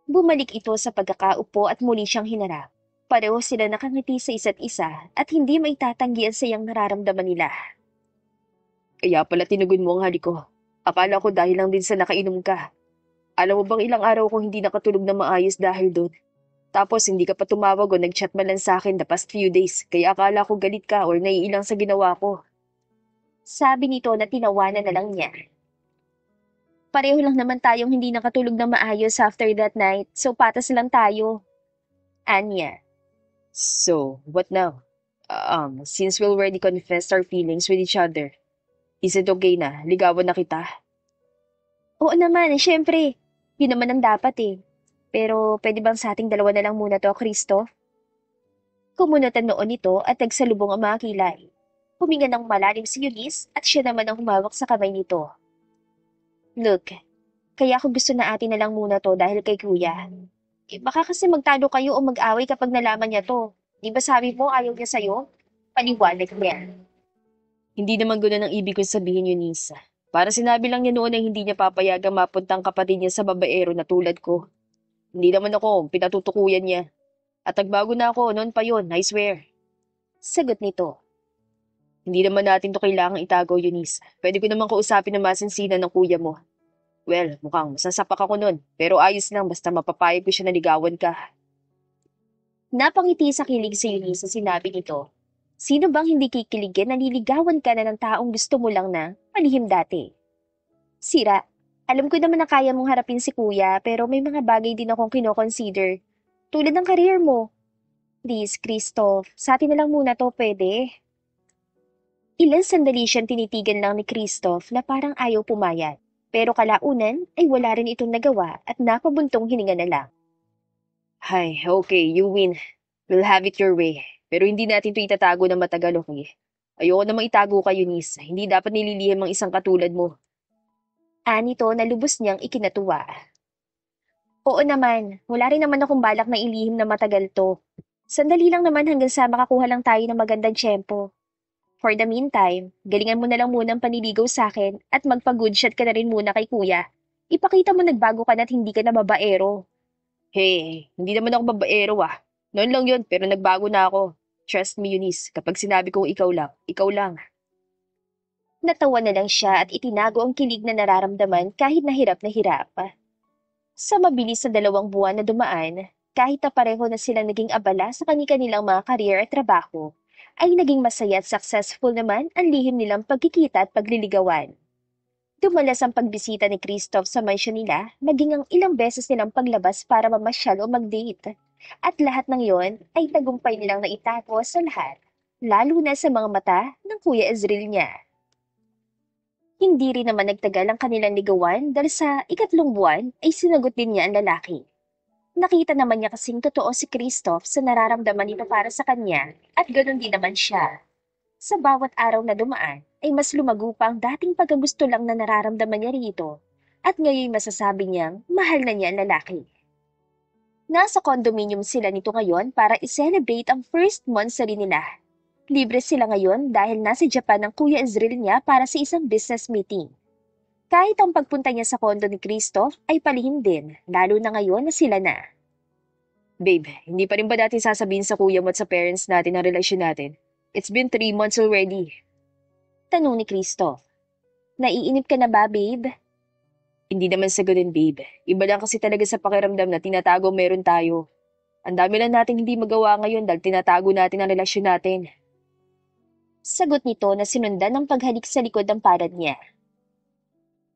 Bumalik ito sa pagkakaupo at muli siyang hinarap. Pareho sila nakangiti sa isa't isa at hindi maitatanggi ang sayang nararamdaman nila. Kaya pala tinugon mo ang halik ko. Akala ko dahil lang din sa nakainom ka. Alam mo bang ilang araw ko hindi nakatulog na maayos dahil doon? Tapos hindi ka pa tumawag o nag-chat man lang sa akin the past few days, kaya akala ko galit ka or naiilang sa ginawa ko. Sabi nito na tinawanan na lang niya. Pareho lang naman tayong hindi nakatulog na maayos after that night, so patas lang tayo. Anya. So, what now? Since we already confessed our feelings with each other, is it okay na? Ligawan na kita? Oo naman, syempre. Yun naman ang dapat eh. Pero pwede bang sa ating dalawa na lang muna to, Christoph? Kumunutan noon ito at nagsalubong ang mga kilay. Huminga ng malalim si Eunice at siya naman ang humawak sa kamay nito. Look, kaya ako gusto na atin na lang muna to dahil kay kuya. Baka kasi magtalo kayo o mag-away kapag nalaman niya to. Di ba sabi mo ayaw niya sa'yo? Paliwanag niya. Hindi naman ganoon ang ibig kong sabihin, Eunice. Para sinabi lang niya noon na hindi niya papayagang mapunta ang kapatid niya sa babaero na tulad ko. Hindi naman ako pinatutukuyan niya. At nagbago na ako, noon pa yon, I swear. Sagot nito. Hindi naman natin to kailangang itago, Eunice. Pwede ko naman kausapin ng masinsinan ng kuya mo. Well, mukhang masasapak ako nun. Pero ayos lang, basta mapapayag ko siya na ligawan ka. Napangiti sa kilig si Eunice sa sinabi nito. Sino bang hindi kikiligin na nililigawan ka na ng taong gusto mo lang na malihim dati? Sira, alam ko naman na kaya mong harapin si kuya pero may mga bagay din akong kinoconsider. Tulad ng career mo. Please, Christoph, sa atin na lang muna to, pwede? Ilang sandali siyang tinitigan lang ni Christoph na parang ayaw pumayag. Pero kalaunan ay wala rin itong nagawa at napabuntong hininga na lang. Hay, okay, you win. We'll have it your way. Pero hindi natin to itatago na matagal, okay? Ayoko namang itago ka, Eunice. Hindi dapat nililihim ang isang katulad mo. Anito na lubos niyang ikinatuwa. Oo naman, wala rin naman akong balak na ilihim na matagal to. Sandali lang naman hanggang sa makakuha lang tayo ng magandang tiyempo. For the meantime, galingan mo na lang muna ang paniligaw sa akin at magpa-good shot ka na rin muna kay kuya. Ipakita mo nagbago ka na at hindi ka na babaero. Hey, hindi naman ako babaero ah. Noon lang yun, pero nagbago na ako. Trust me, Eunice. Kapag sinabi kong ikaw lang, ikaw lang. Natawa na lang siya at itinago ang kilig na nararamdaman kahit nahirap na hirap. Sa mabilis na 2 buwan na dumaan, kahit na pareho na silang naging abala sa kanilang mga career at trabaho, ay naging masaya at successful naman ang lihim nilang pagkikita at pagliligawan. Dumalas ang pagbisita ni Christoph sa mansyon nila, maging ang ilang beses nilang paglabas para mamasyal o mag-date. At lahat ng yon ay tagumpay nilang naitago sa lahat, lalo na sa mga mata ng Kuya Ezreal niya. Hindi rin naman nagtagal ang kanilang ligawan dahil sa 3 buwan ay sinagot din niya ang lalaki. Nakita naman niya kasing totoo si Christoph sa nararamdaman nito para sa kanya at ganoon din naman siya. Sa bawat araw na dumaan ay mas lumago pa ang dating pagkagusto lang na nararamdaman niya rito at ngayon masasabi niyang mahal na niya ang lalaki. Nasa condominium sila nito ngayon para i-celebrate ang first monthsary nila. Libre sila ngayon dahil nasa Japan ang Kuya Ezreal niya para sa isang business meeting. Kahit ang pagpunta niya sa kondo ni Christoph ay palihim din, lalo na ngayon na sila na. Babe, hindi pa rin ba natin sasabihin sa kuya mo at sa parents natin ang relasyon natin? It's been 3 months already. Tanong ni Christoph. Naiinip ka na ba, babe? Hindi naman sa ganun, babe. Iba lang kasi talaga sa pakiramdam na tinatago meron tayo. Ang dami lang nating hindi magawa ngayon dahil tinatago natin ang relasyon natin. Sagot nito na sinundan ng paghalik sa likod ng palad niya.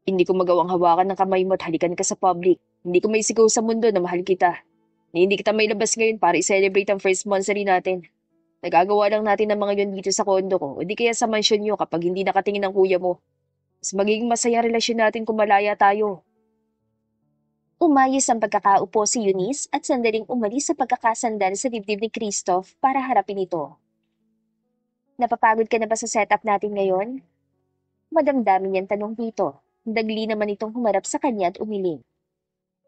Hindi ko magawang hawakan ng kamay mo at halikan ka sa public. Hindi ko may sigaw sa mundo na mahal kita. Hindi kita may labas ngayon para i-celebrate ang first monthsary natin. Nagagawa lang natin ang mga yun dito sa kondo ko o di kaya sa mansyon nyo kapag hindi nakatingin ang kuya mo. Mas magiging masaya relasyon natin kung malaya tayo. Umayos ang pagkakaupo si Eunice at sandaling umalis sa pagkakasandal sa dibdib ni Christoph para harapin ito. Napapagod ka na ba sa setup natin ngayon? Madamdamin niyang tanong dito. Dagli naman itong humarap sa kanya at umiling.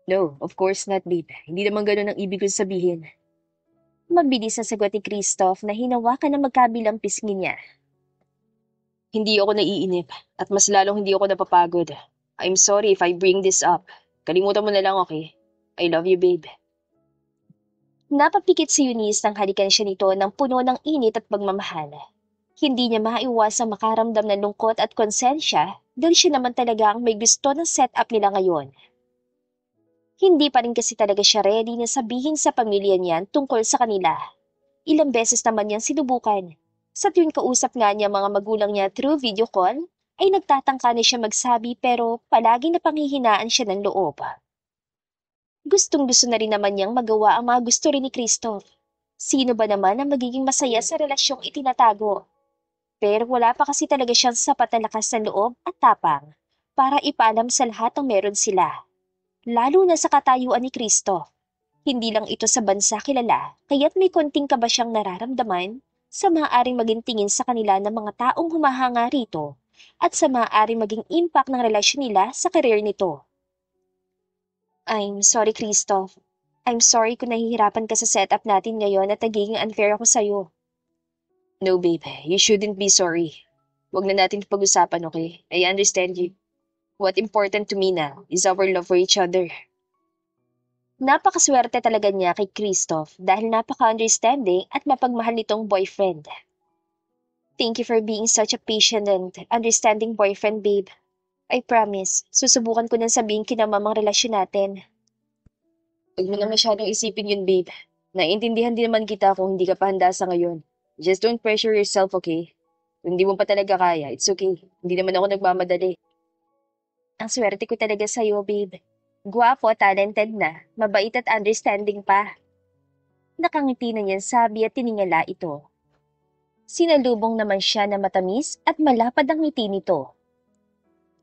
No, of course not, babe. Hindi naman ganun ang ibig kong sabihin. Mabilis na sagot ni Christoph na hinawakan ng magkabilang pisngi niya. Hindi ako naiinip at mas lalong hindi ako napapagod. I'm sorry if I bring this up. Kalimutan mo na lang, okay? I love you, babe. Napapikit si Eunice nang halikan siya nito ng puno ng init at pagmamahal. Hindi niya maiwasang makaramdam ng lungkot at konsensya dahil siya naman talaga ang may gusto ng setup nila ngayon. Hindi pa rin kasi talaga siya ready na sabihin sa pamilya niya tungkol sa kanila. Ilang beses naman niyang sinubukan. Sa tuwing kausap nga niya mga magulang niya through video call, ay nagtatangka na siya magsabi pero palagi napanghihinaan siya ng loob. Gustong-gusto na rin naman niyang magawa ang mga gusto rin ni Christoph. Sino ba naman ang magiging masaya sa relasyong itinatago? Pero wala pa kasi talaga siyang sapat na lakas ng loob at tapang para ipaalam sa lahat ng meron sila. Lalo na sa katayuan ni Cristo. Hindi lang ito sa bansa kilala, kaya't may konting kaba siyang nararamdaman sa maaaring maging tingin sa kanila ng mga taong humahanga rito at sa maaaring maging impact ng relasyon nila sa career nito. I'm sorry, Christoph. I'm sorry kung nahihirapan ka sa setup natin ngayon at nagiging unfair ako sa'yo. No, babe. You shouldn't be sorry. Huwag na natin pag-usapan, okay? I understand you. What important to me now is our love for each other. Napakaswerte talaga niya kay Christoph dahil napaka-understanding at mapagmahal nitong boyfriend. Thank you for being such a patient and understanding boyfriend, babe. I promise, susubukan ko nang sabihin kinamamang relasyon natin. Huwag mo na masyadong isipin yun, babe. Naiintindihan din naman kita kung hindi ka pa handa sa ngayon. Just don't pressure yourself, okay? Kung hindi mo pa talaga kaya, it's okay. Hindi naman ako nagmamadali. Ang swerte ko talaga sa'yo, babe. Gwapo, talented na, mabait at understanding pa. Nakangiti na niyang sabi at tiningala ito. Sinalubong naman siya na matamis at malapad ang ngiti nito.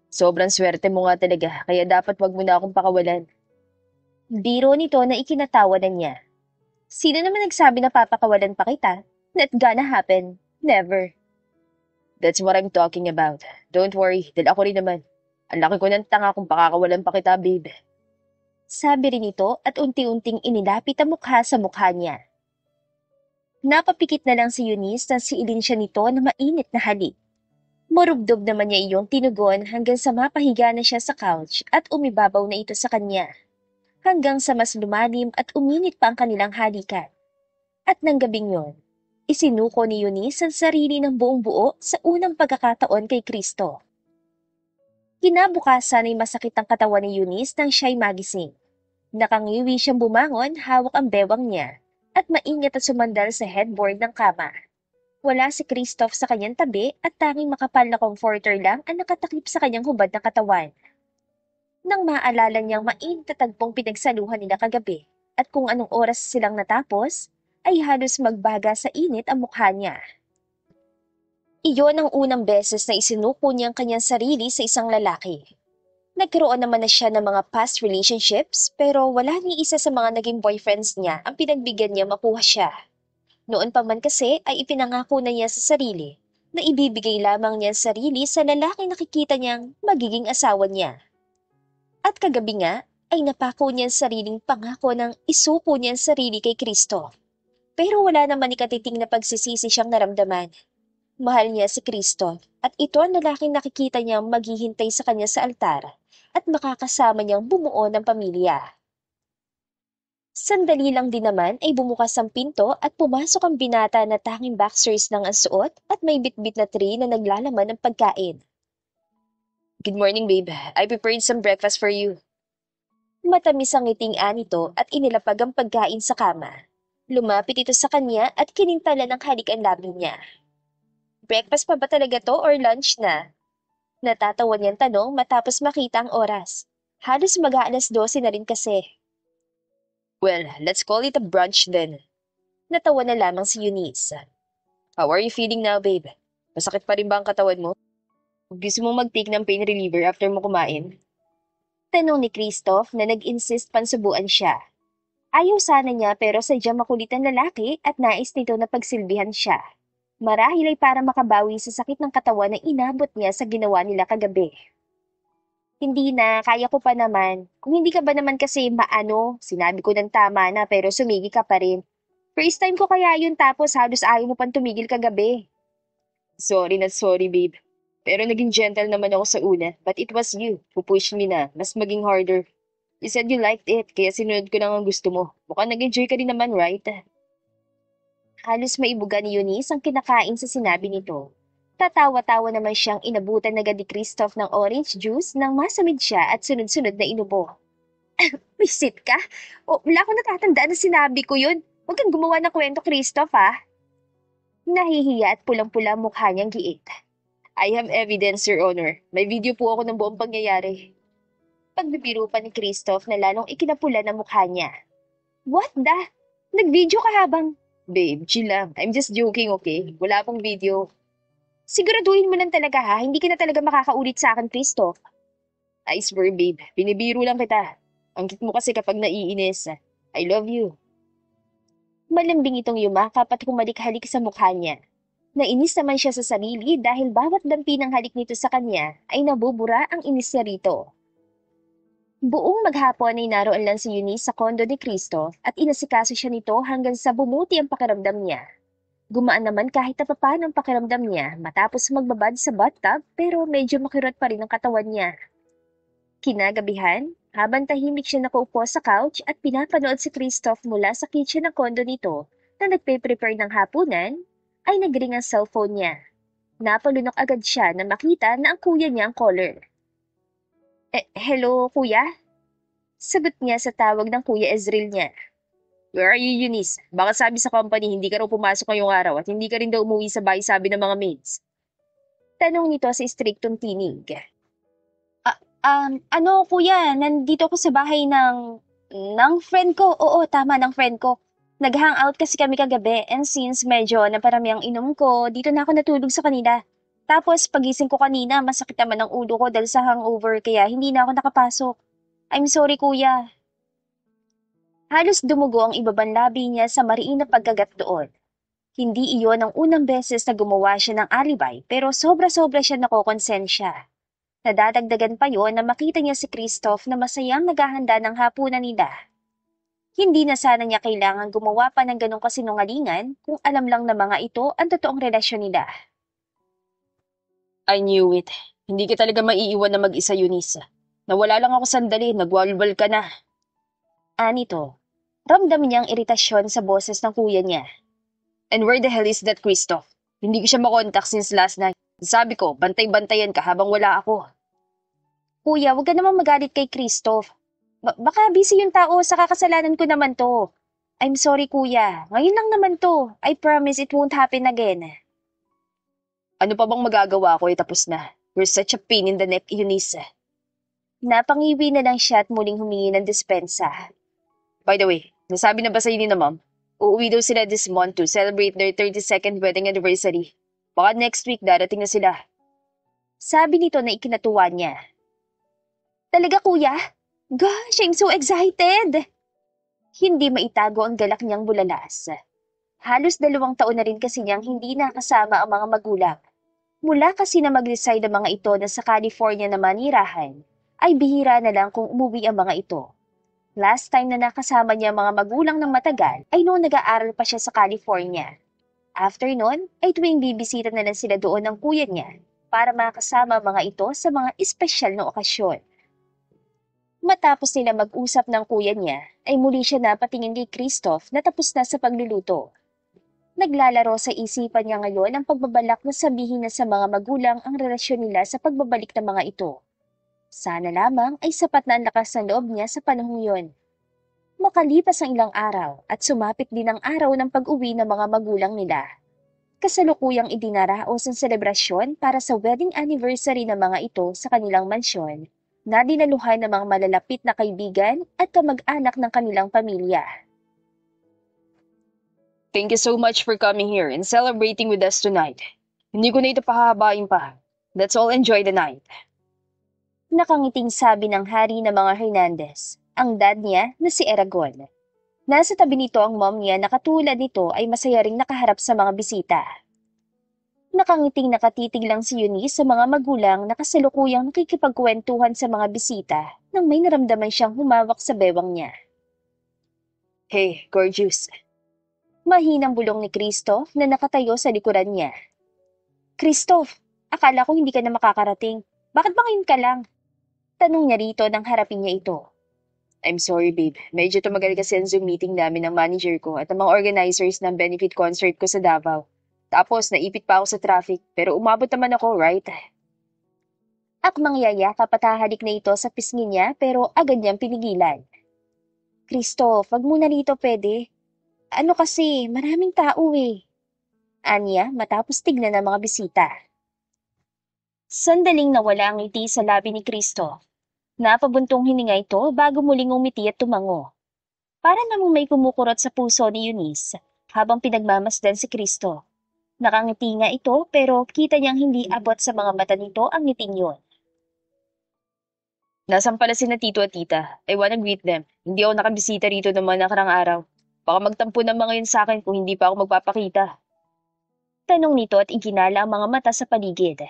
Sobrang swerte mo nga talaga, kaya dapat wag mo na akong pakawalan. Biro nito na ikinatawa na niya. Sino naman nagsabi na papakawalan pa kita? Not gonna happen. Never. That's what I'm talking about. Don't worry, dahil ako rin naman. Ang laki ko ng tanga kung pakakawalan pa kita, babe. Sabi rin ito at unti-unting inilapit ang mukha sa mukha niya. Napapikit na lang si Eunice nang siilin siya nito na mainit na halik. Marugdog naman niya iyong tinugon hanggang sa mapahiga na siya sa couch at umibabaw na ito sa kanya. Hanggang sa mas lumalim at uminit pa ang kanilang halikan. At nang gabing yon, Isinuko ni Eunice ang sarili ng buong buo sa unang pagkakataon kay Kristo. Kinabukasan ay masakit ang katawan ni Eunice nang siya'y magising. Nakangiwi siyang bumangon, hawak ang bewang niya, at maingat at sumandal sa headboard ng kama. Wala si Christoph sa kanyang tabi at tanging makapal na comforter lang ang nakatakip sa kanyang hubad na katawan. Nang maalala niyang mainit na tagpong pinagsaluhan nila kagabi at kung anong oras silang natapos, ay halos magbaga sa init ang mukha niya. Iyon ang unang beses na isinuko niya ang kanyang sarili sa isang lalaki. Nagkaroon naman na siya ng mga past relationships pero wala ni isa sa mga naging boyfriends niya ang pinagbigyan niya makuha siya. Noon pa man kasi ay ipinangako na niya sa sarili na ibibigay lamang niya ang sarili sa lalaking nakikita niyang magiging asawa niya. At kagabi nga ay napako niya ang sariling pangako ng isuko niya ang sarili kay Kristo. Pero wala naman ikatiting na pagsisisi siyang naramdaman. Mahal niya si Kristo at ito ang lalaking nakikita niyang maghihintay sa kanya sa altar at makakasama niyang bumuo ng pamilya. Sandali lang din naman ay bumukas ang pinto at pumasok ang binata na tanging boxers lang ang suot at may bitbit na tray na naglalaman ng pagkain. Good morning, babe. I prepared some breakfast for you. Matamis ang ngiting nito at inilapag ang pagkain sa kama. Lumapit ito sa kanya at kinintala ng halik ang labi niya. Breakfast pa ba talaga to or lunch na? Natatawa niyang tanong matapos makita ang oras. Halos mag-aalas 12 na rin kasi. Well, let's call it a brunch then. Natawa na lamang si Eunice. How are you feeling now, babe? Masakit pa rin ba ang katawan mo? Gusto mo mag-take ng pain reliever after mo kumain? Tanong ni Christoph na nag-insist pansubuan siya. Ayaw sana niya pero sadyang makulit ang lalaki at nais nito na pagsilbihan siya. Marahil ay para makabawi sa sakit ng katawan na inabot niya sa ginawa nila kagabi. Hindi na, kaya ko pa naman. Kung hindi ka ba naman kasi sinabi ko ng tama na pero sumigi ka pa rin. First time ko kaya yun tapos halos ayaw mo pang tumigil kagabi. Sorry na sorry, babe. Pero naging gentle naman ako sa una, but it was you who pushed me na mas maging harder. You said you liked it, kaya sinunod ko lang ang gusto mo. Mukhang nag-enjoy ka rin naman, right? Halos maibuga ni Eunice ang kinakain sa sinabi nito. Tatawa-tawa naman siyang inabutan agad ni Christoph ng orange juice nang masamid siya at sunod-sunod na inubo. Visit ka? O, wala akong natatandaan na sinabi ko yun. Huwag kang gumawa ng kwento, Christoph, ha? Nahihiya at pulang-pula mukha niyang giit. I have evidence, Your Honor. May video po ako ng buong pangyayari. Pagbibiro pa ni Christoph na lalong ikinapula ng mukha niya. What the? Nag-video ka habang... Babe, chill lang. I'm just joking, okay? Wala pong video. Siguraduhin mo lang talaga ha, hindi ka na talaga makakaulit sa akin, Christoph. I swear, babe. Binibiro lang kita. Ang cute mo kasi kapag naiinis. I love you. Malambing itong yumakap at humalik-halik sa mukha niya. Nainis naman siya sa sarili dahil bawat dampi ng halik nito sa kanya ay nabubura ang inis niya rito. Buong maghapon ay naroon lang si Eunice sa kondo ni Christoph at inasikaso siya nito hanggang sa bumuti ang pakiramdam niya. Gumaan naman kahit na papaano ang pakiramdam niya matapos magbabad sa bathtub pero medyo makirot pa rin ang katawan niya. Kinagabihan, habang tahimik siya nakaupo sa couch at pinapanood si Christoph mula sa kitchen ng kondo nito na nagpe-prepare ng hapunan, ay nagring ang cellphone niya. Napalunok agad siya na makita na ang kuya niya ang caller. Hello, kuya? Sagot niya sa tawag ng kuya Ezreal niya. Where are you, Eunice? Baka sabi sa company hindi ka raw pumasok ngayong araw at hindi ka rin daw umuwi sa bahay sabi ng mga maids. Tanong nito sa striktong tinig. Kuya, nandito ako sa bahay ng friend ko. Oo, tama, ng friend ko. Nag-hangout kasi kami kagabi and since medyo naparami ang inom ko, dito na ako natulog sa kanila. Tapos pagising ko kanina, masakit naman ang ulo ko dahil sa hangover kaya hindi na ako nakapasok. I'm sorry, kuya. Halos dumugo ang ibabang labi niya sa mariin na pagkagat doon. Hindi iyon ang unang beses na gumawa siya ng alibay pero sobra-sobra siya nakokonsensya. Nadadagdagan pa yon na makita niya si Christoph na masayang naghahanda ng hapunan nila. Hindi na sana niya kailangan gumawa pa ng ganong kasinungalingan kung alam lang na mga ito ang totoong relasyon nila. I knew it. Hindi ka talaga maiiwan na mag-isa, Eunice. Nawala lang ako sandali, nagwalwal ka na. Anito, ramdam niya ang iritasyon sa boses ng kuya niya. And where the hell is that Christoph? Hindi ko siya makontak since last night. Sabi ko, bantay-bantayan ka habang wala ako. Kuya, huwag ka naman magalit kay Christoph. Baka busy yung tao sa kakasalanan ko naman to. I'm sorry kuya, ngayon lang naman to. I promise it won't happen again. Ano pa bang magagawa ko tapos na? You're such a pain in the neck, Eunice. Napangiwi na lang siya at muling humingi ng dispensa. By the way, nasabi na ba sa'yo ni na ma'am? Uuwi daw sila this month to celebrate their 32nd wedding anniversary. Baka next week darating na sila. Sabi nito na ikinatuwa niya. Talaga kuya? Gosh, I'm so excited! Hindi maitago ang galak niyang bulalas. Halos 2 taon na rin kasi niyang hindi nakasama ang mga magulang. Mula kasi na mag-decide ang mga ito na sa California na manirahan, ay bihira na lang kung umuwi ang mga ito. Last time na nakasama niya ang mga magulang ng matagal ay noong nag-aaral pa siya sa California. After nun, ay tuwing bibisita na lang sila doon ng kuya niya para makasama ang mga ito sa mga espesyal na okasyon. Matapos nila mag-usap ng kuya niya, ay muli siya napatingin kay Christoph na tapos na sa pagluluto. Naglalaro sa isipan niya ngayon ang pagbabalak na sabihin na sa mga magulang ang relasyon nila sa pagbabalik ng mga ito. Sana lamang ay sapat na ang lakas ng loob niya sa panahong yon. Makalipas ang ilang araw at sumapit din ang araw ng pag-uwi ng mga magulang nila. Kasalukuyang idinaraos ang selebrasyon para sa wedding anniversary ng mga ito sa kanilang mansyon na dinaluhan ng mga malalapit na kaibigan at kamag-anak ng kanilang pamilya. Thank you so much for coming here and celebrating with us tonight. Hindi ko na ito pahabain pa. Let's all enjoy the night. Nakangiting sabi ng hari ng mga Hernandez, ang dad niya na si Eragon. Nasa tabi nito ang mom niya na katulad nito ay masaya ring nakaharap sa mga bisita. Nakangiting nakatitig lang si Eunice sa mga magulang na kasalukuyang nakikipagkwentuhan sa mga bisita nang may naramdaman siyang humawak sa bewang niya. Hey, gorgeous. Mahinang bulong ni Christoph na nakatayo sa likuran niya. Christoph, akala ko hindi ka na makakarating. Bakit ba ngayon ka lang? Tanong niya rito nang harapin niya ito. I'm sorry, babe. Medyo tumagal kasi ang Zoom meeting namin ng manager ko at ng mga organizers ng benefit concert ko sa Davao. Tapos, naipit pa ako sa traffic, pero umabot naman ako, right? Akmang yayakap at hahalik na ito sa pisngi niya pero agad niyang pinigilan. Christoph, wag muna rito pwede. Ano kasi, maraming tao eh. Anya matapos tignan ng mga bisita. Sandaling nawala ang ngiti sa labi ni Christoph. Napabuntong hininga ito bago muling umiti at tumango. Para namang may kumukurot sa puso ni Eunice habang pinagmamasdan si Christoph. Nakangiti nga ito pero kita niyang hindi abot sa mga mata nito ang ngiting yun. Nasaan pala sina tito at tita? I wanna greet them. Hindi ako nakabisita rito ng mga nakarang araw. Baka magtampo ng mga yun sa akin kung hindi pa ako magpapakita. Tanong nito at iginala ang mga mata sa paligid.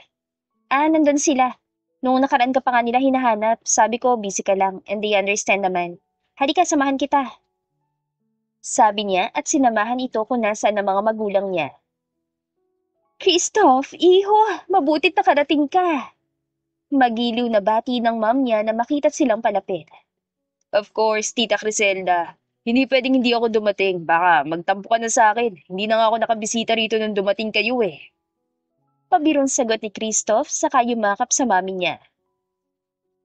Nandun sila. Nung nakaraan ka pa nga nila hinahanap, sabi ko busy ka lang and they understand naman. Halika, samahan kita. Sabi niya at sinamahan ito kung nasaan ang mga magulang niya. Christoph, iho, mabutit nakarating ka. Magiliw na bati ng mom niya na makita't silang palapit. Of course, Tita Criselda. Hindi pwedeng hindi ako dumating. Baka magtampo ka na sa akin. Hindi na nga ako nakabisita rito nung dumating kayo eh. Pabirong sagot ni Christoph saka yumakap sa mami niya.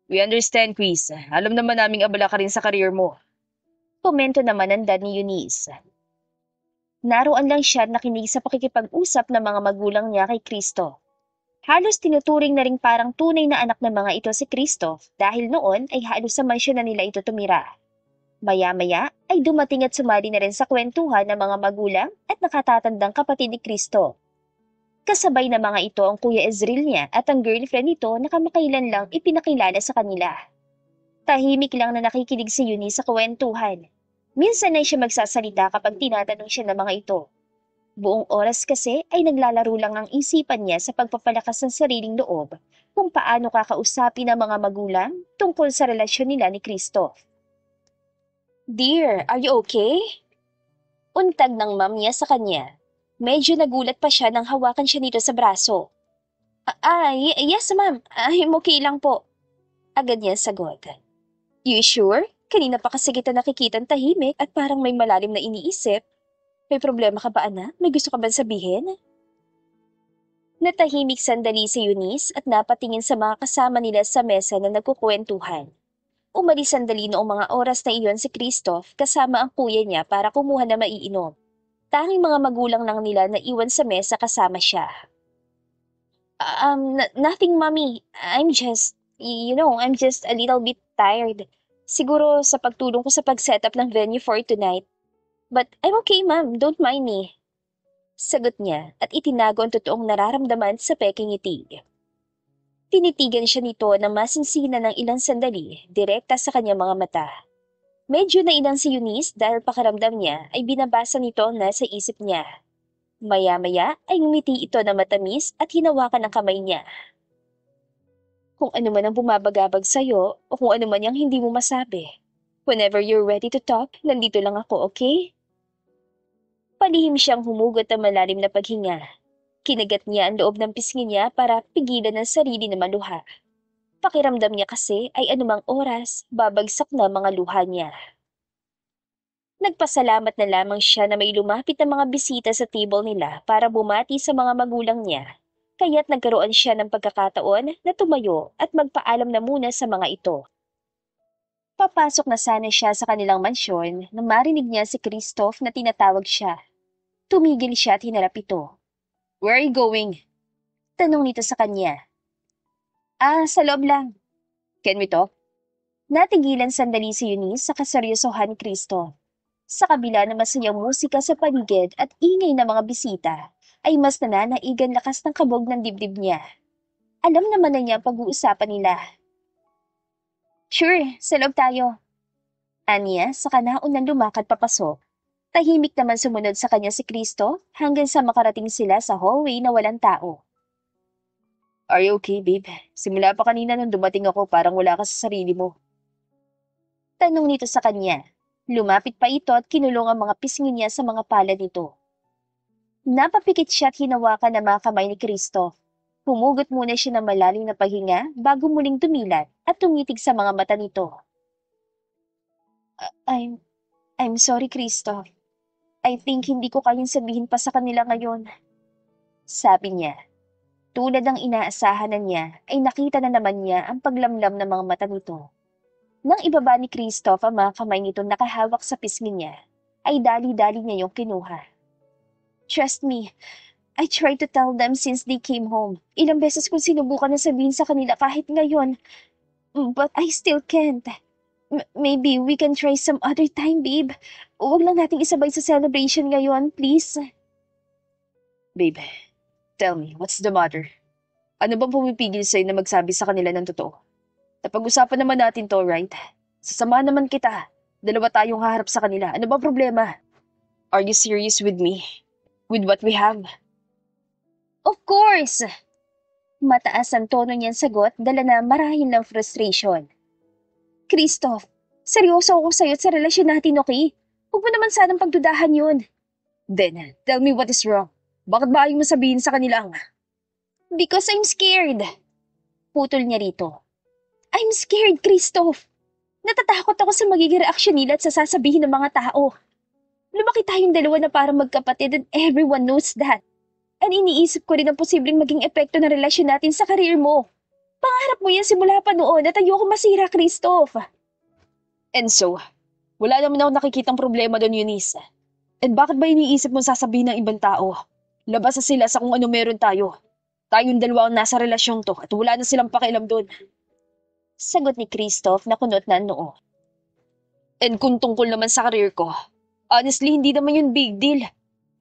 We understand, Chris. Alam naman naming abala ka rin sa career mo. Komento naman ng dad ni Eunice. Naroon lang siya nakinig sa pakikipag-usap ng mga magulang niya kay Christoph. Halos tinuturing na ring parang tunay na anak ng mga ito si Christoph dahil noon ay halos sa mansyon na nila ito tumira. Maya-maya ay dumating at sumali na rin sa kwentuhan ng mga magulang at nakatatandang kapatid ni Christoph. Kasabay na mga ito ang Kuya Ezreal niya at ang girlfriend nito na kamakailan lang ipinakilala sa kanila. Tahimik lang na nakikinig si Eunice sa kwentuhan. Minsan ay siya magsasalita kapag tinatanong siya ng mga ito. Buong oras kasi ay naglalaro lang ang isipan niya sa pagpapalakas ng sariling loob kung paano kakausapin ang mga magulang tungkol sa relasyon nila ni Christoph. Dear, are you okay? Untag ng mom niya sa kanya. Medyo nagulat pa siya nang hawakan siya nito sa braso. Yes ma'am. I'm okay lang po. Agad niya sagot. You sure? Kanina pa kasi kita nakikitang tahimik at parang may malalim na iniisip. May problema ka ba, anak? May gusto ka ba sabihin? Natahimik sandali si Eunice at napatingin sa mga kasama nila sa mesa na nagkukwentuhan. Umalis sandali noong mga oras na iyon si Christoph kasama ang kuya niya para kumuha na maiinom. Tanging mga magulang lang nila na iwan sa mesa kasama siya. Nothing, mommy. I'm just a little bit tired. Siguro sa pagtulong ko sa pag-setup ng venue for tonight. But I'm okay, ma'am. Don't mind me. Sagot niya at itinago ang totoong nararamdaman sa peking ngiti. Tinitigan siya nito na masinsina ng ilang sandali, direkta sa kanyang mga mata. Medyo nailang si Eunice dahil pakiramdam niya ay binabasa nito ang nasa isip niya. Maya-maya ay ngumiti ito na matamis at hinawakan ang kamay niya. Kung ano man ang bumabagabag sa'yo o kung ano man yung hindi mo masabi. Whenever you're ready to talk, nandito lang ako, okay? Palihim siyang humugot ng malalim na paghinga. Kinagat niya ang loob ng pisngi niya para pigilan ang sarili na maluha. Pakiramdam niya kasi ay anumang oras, babagsak na mga luha niya. Nagpasalamat na lamang siya na may lumapit na mga bisita sa table nila para bumati sa mga magulang niya. Kaya't nagkaroon siya ng pagkakataon na tumayo at magpaalam na muna sa mga ito. Papasok na sana siya sa kanilang mansyon nang marinig niya si Christoph na tinatawag siya. Tumigil siya at hinarap ito. "Where are you going?" Tanong nito sa kanya. Sa loob lang." "Can we talk?" Natigilan sandali si Eunice sa kaseryosohan ni Christoph. Sa kabila ng masayang musika sa paligid at ingay ng mga bisita, ay mas nananaigan lakas ng kabog ng dibdib niya. Alam naman na niya ang pag-uusapan nila. "Sure, sa loob tayo." Aniya, saka naunang lumakad papasok. Tahimik naman sumunod sa kanya si Cristo hanggang sa makarating sila sa hallway na walang tao. "Are you okay, babe? Simula pa kanina nung dumating ako parang wala ka sa sarili mo." Tanong nito sa kanya. Lumapit pa ito at kinulong ang mga pisngi niya sa mga palad nito. Napapikit siya at hinawakan ang mga kamay ni Cristo. Humugot muna siya ng malalim na paghinga bago muling tumilat at tumitig sa mga mata nito. I'm sorry, Cristo. I think hindi ko kayang sabihin pa sa kanila ngayon." Sabi niya. Tulad ng inaasahan na niya, ay nakita na naman niya ang paglamlam ng mga mata nito. Nang ibaba ni Christoph ang mga kamay nito nakahawak sa pisngi niya, ay dali-dali niya yung kinuha. "Trust me, I tried to tell them since they came home. Ilang beses kong sinubukan na sabihin sa kanila kahit ngayon. But I still can't. Maybe we can try some other time, babe. Huwag lang nating isabay sa celebration ngayon, please." "Babe, tell me, what's the matter? Ano bang pumipigil sa'yo na magsabi sa kanila ng totoo? Napag-usapan naman natin to, right? Sasamahan naman kita. Dalawa tayong haharap sa kanila. Ano ba problema? Are you serious with me? With what we have?" "Of course!" Mataas ang tono niyang sagot, dala na marahil ng frustration. "Christoph, seryoso ako sa'yo at sa relasyon natin, okay? Huwag mo naman sanang pagdudahan yun." "Then, tell me what is wrong. Bakit ba ayaw mo sabihin sa kanila? "Because I'm scared." Putol niya rito. "I'm scared, Christoph. Natatakot ako sa magiging reaksyon nila at sa sasabihin ng mga tao. Lumaki tayong dalawa na parang magkapatid and everyone knows that. And iniisip ko rin ang posibleng maging epekto ng relasyon natin sa karir mo. Pangarap mo yan simula pa noon at ayoko masira, Christoph." "And so, wala naman ako nakikitang problema doon, Eunice. And bakit ba iniisip mo sasabihin ng ibang tao? Labas na sila sa kung ano meron tayo. Tayong dalawa ang nasa relasyong to at wala na silang pakialam doon." Sagot ni Christoph na kunot na ang noo. "And kung tungkol naman sa karir ko, honestly, hindi naman yun big deal.